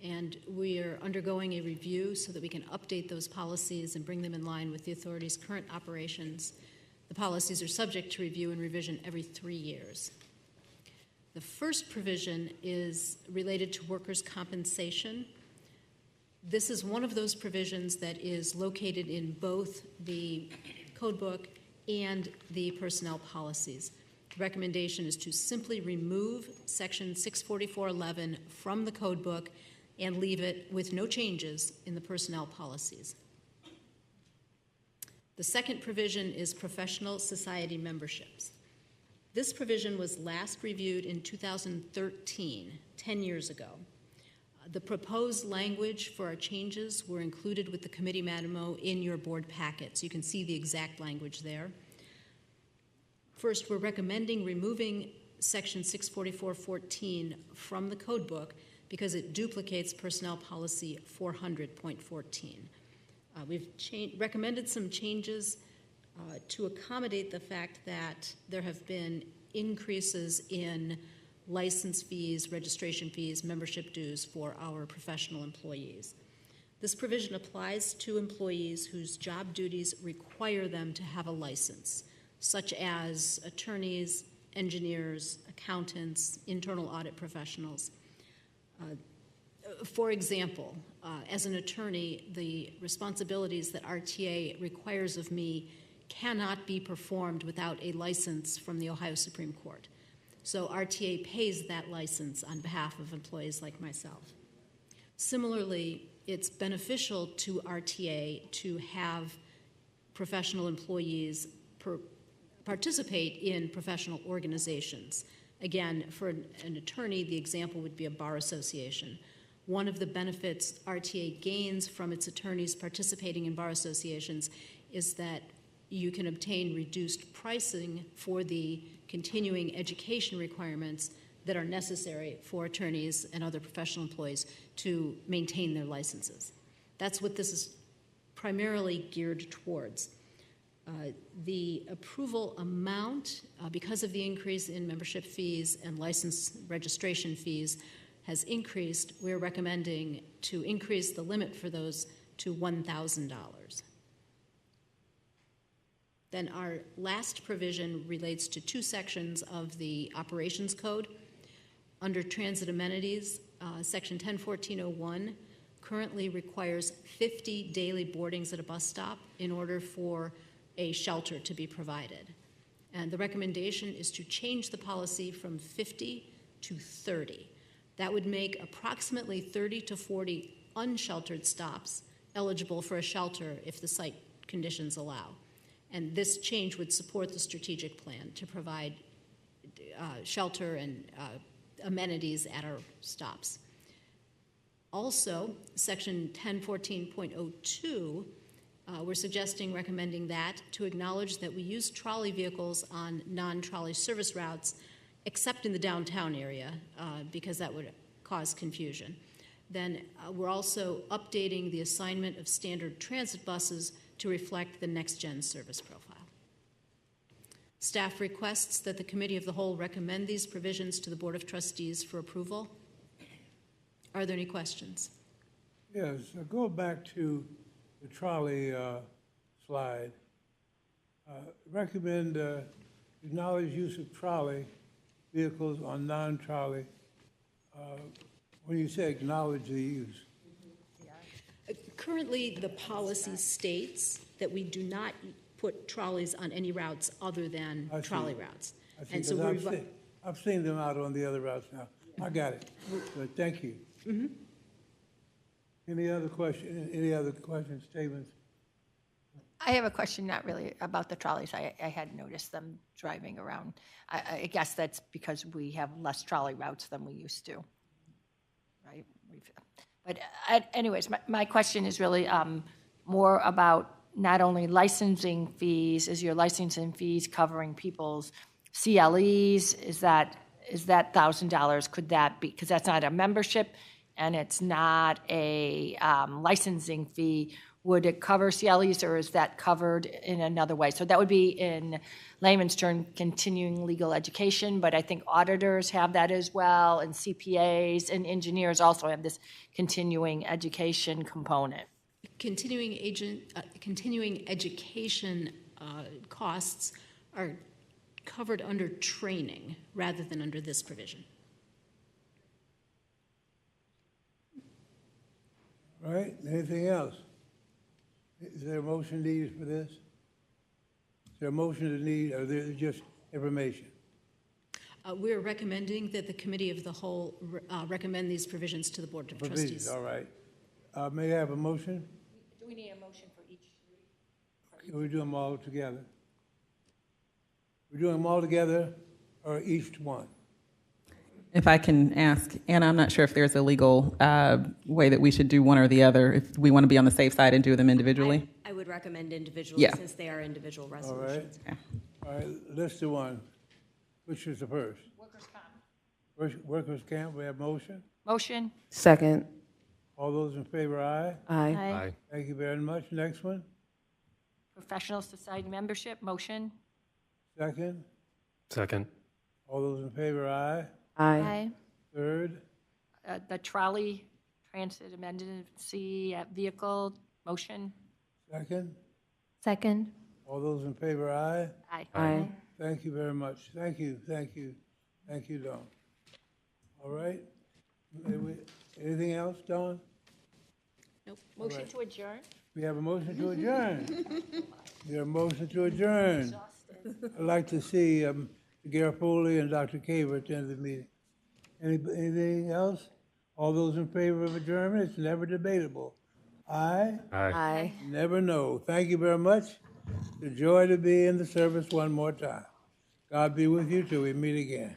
and we are undergoing a review so that we can update those policies and bring them in line with the authority's current operations. The policies are subject to review and revision every 3 years. The first provision is related to workers' compensation. This is one of those provisions that is located in both the code book and the personnel policies. The recommendation is to simply remove section 644.11 from the code book and leave it with no changes in the personnel policies. The second provision is professional society memberships. This provision was last reviewed in 2013, 10 years ago. The proposed language for our changes were included with the committee memo in your board packets. You can see the exact language there. First, we're recommending removing section 644.14 from the code book because it duplicates personnel policy 400.14. We've recommended some changes to accommodate the fact that there have been increases in license fees, registration fees, membership dues for our professional employees. This provision applies to employees whose job duties require them to have a license, such as attorneys, engineers, accountants, internal audit professionals. For example, as an attorney, the responsibilities that RTA requires of me cannot be performed without a license from the Ohio Supreme Court. So RTA pays that license on behalf of employees like myself. Similarly, it's beneficial to RTA to have professional employees participate in professional organizations. Again, for an attorney, the example would be a bar association. One of the benefits RTA gains from its attorneys participating in bar associations is that you can obtain reduced pricing for the continuing education requirements that are necessary for attorneys and other professional employees to maintain their licenses. That's what this is primarily geared towards. The approval amount, because of the increase in membership fees and license registration fees, has increased. We're recommending to increase the limit for those to $1,000. Then our last provision relates to two sections of the operations code. Under transit amenities, section 1014.01 currently requires 50 daily boardings at a bus stop in order for a shelter to be provided. And the recommendation is to change the policy from 50 to 30. That would make approximately 30 to 40 unsheltered stops eligible for a shelter if the site conditions allow. And this change would support the strategic plan to provide shelter and amenities at our stops. Also, section 1014.02, we're recommending that to acknowledge that we use trolley vehicles on non-trolley service routes, except in the downtown area, because that would cause confusion. Then we're also updating the assignment of standard transit buses to reflect the next-gen service profile. Staff requests that the Committee of the Whole recommend these provisions to the Board of Trustees for approval. Are there any questions? Yes, go back to the trolley slide. Recommend acknowledge use of trolley vehicles on non-trolley. When you say acknowledge the use. Currently, the policy states that we do not put trolleys on any routes other than trolley routes. And so I've seen them out on the other routes now. I got it. But thank you. Mm-hmm. Any other questions, statements? I have a question, not really about the trolleys. I had noticed them driving around. I guess that's because we have less trolley routes than we used to, right? But anyways, my question is really more about not only licensing fees. Is your licensing fees covering people's CLEs? Is that $1,000? Could that be, because that's not a membership and it's not a licensing fee, would it cover CLEs or is that covered in another way? So that would be in layman's term, continuing legal education, but I think auditors have that as well, and CPAs and engineers also have this continuing education component. Continuing education costs are covered under training rather than under this provision. All right, anything else? Is there a motion needed for this? Is there a motion to need, or is there just information? We're recommending that the Committee of the Whole recommend these provisions to the Board of Trustees. All right. May I have a motion? Do we need a motion for each? Can we do them all together? We're doing them all together or each one? If I can ask, Anna, I'm not sure if there's a legal way that we should do one or the other. If we want to be on the safe side and do them individually. I would recommend individually since they are individual resolutions. All right. All right, let's do one. Which is the first? Workers' comp. Workers' camp, we have motion? Motion. Second. All those in favor, aye? Aye. Aye. Thank you very much. Next one? Professional society membership. Motion. Second? Second. All those in favor, aye? Aye. Third? The trolley transit emergency vehicle. Motion. Second? Second. All those in favor, aye? Aye. Aye. Thank you very much. Thank you, Dawn. All right. Anything else, Dawn? Motion to adjourn? We have a motion to adjourn. We have a motion to adjourn. I'd like to see Garofoli and Dr. Caver at the end of the meeting. Anything else? All those in favor of adjournment? It's never debatable. Aye? Aye. Never no. Thank you very much. It's a joy to be in the service one more time. God be with you till we meet again.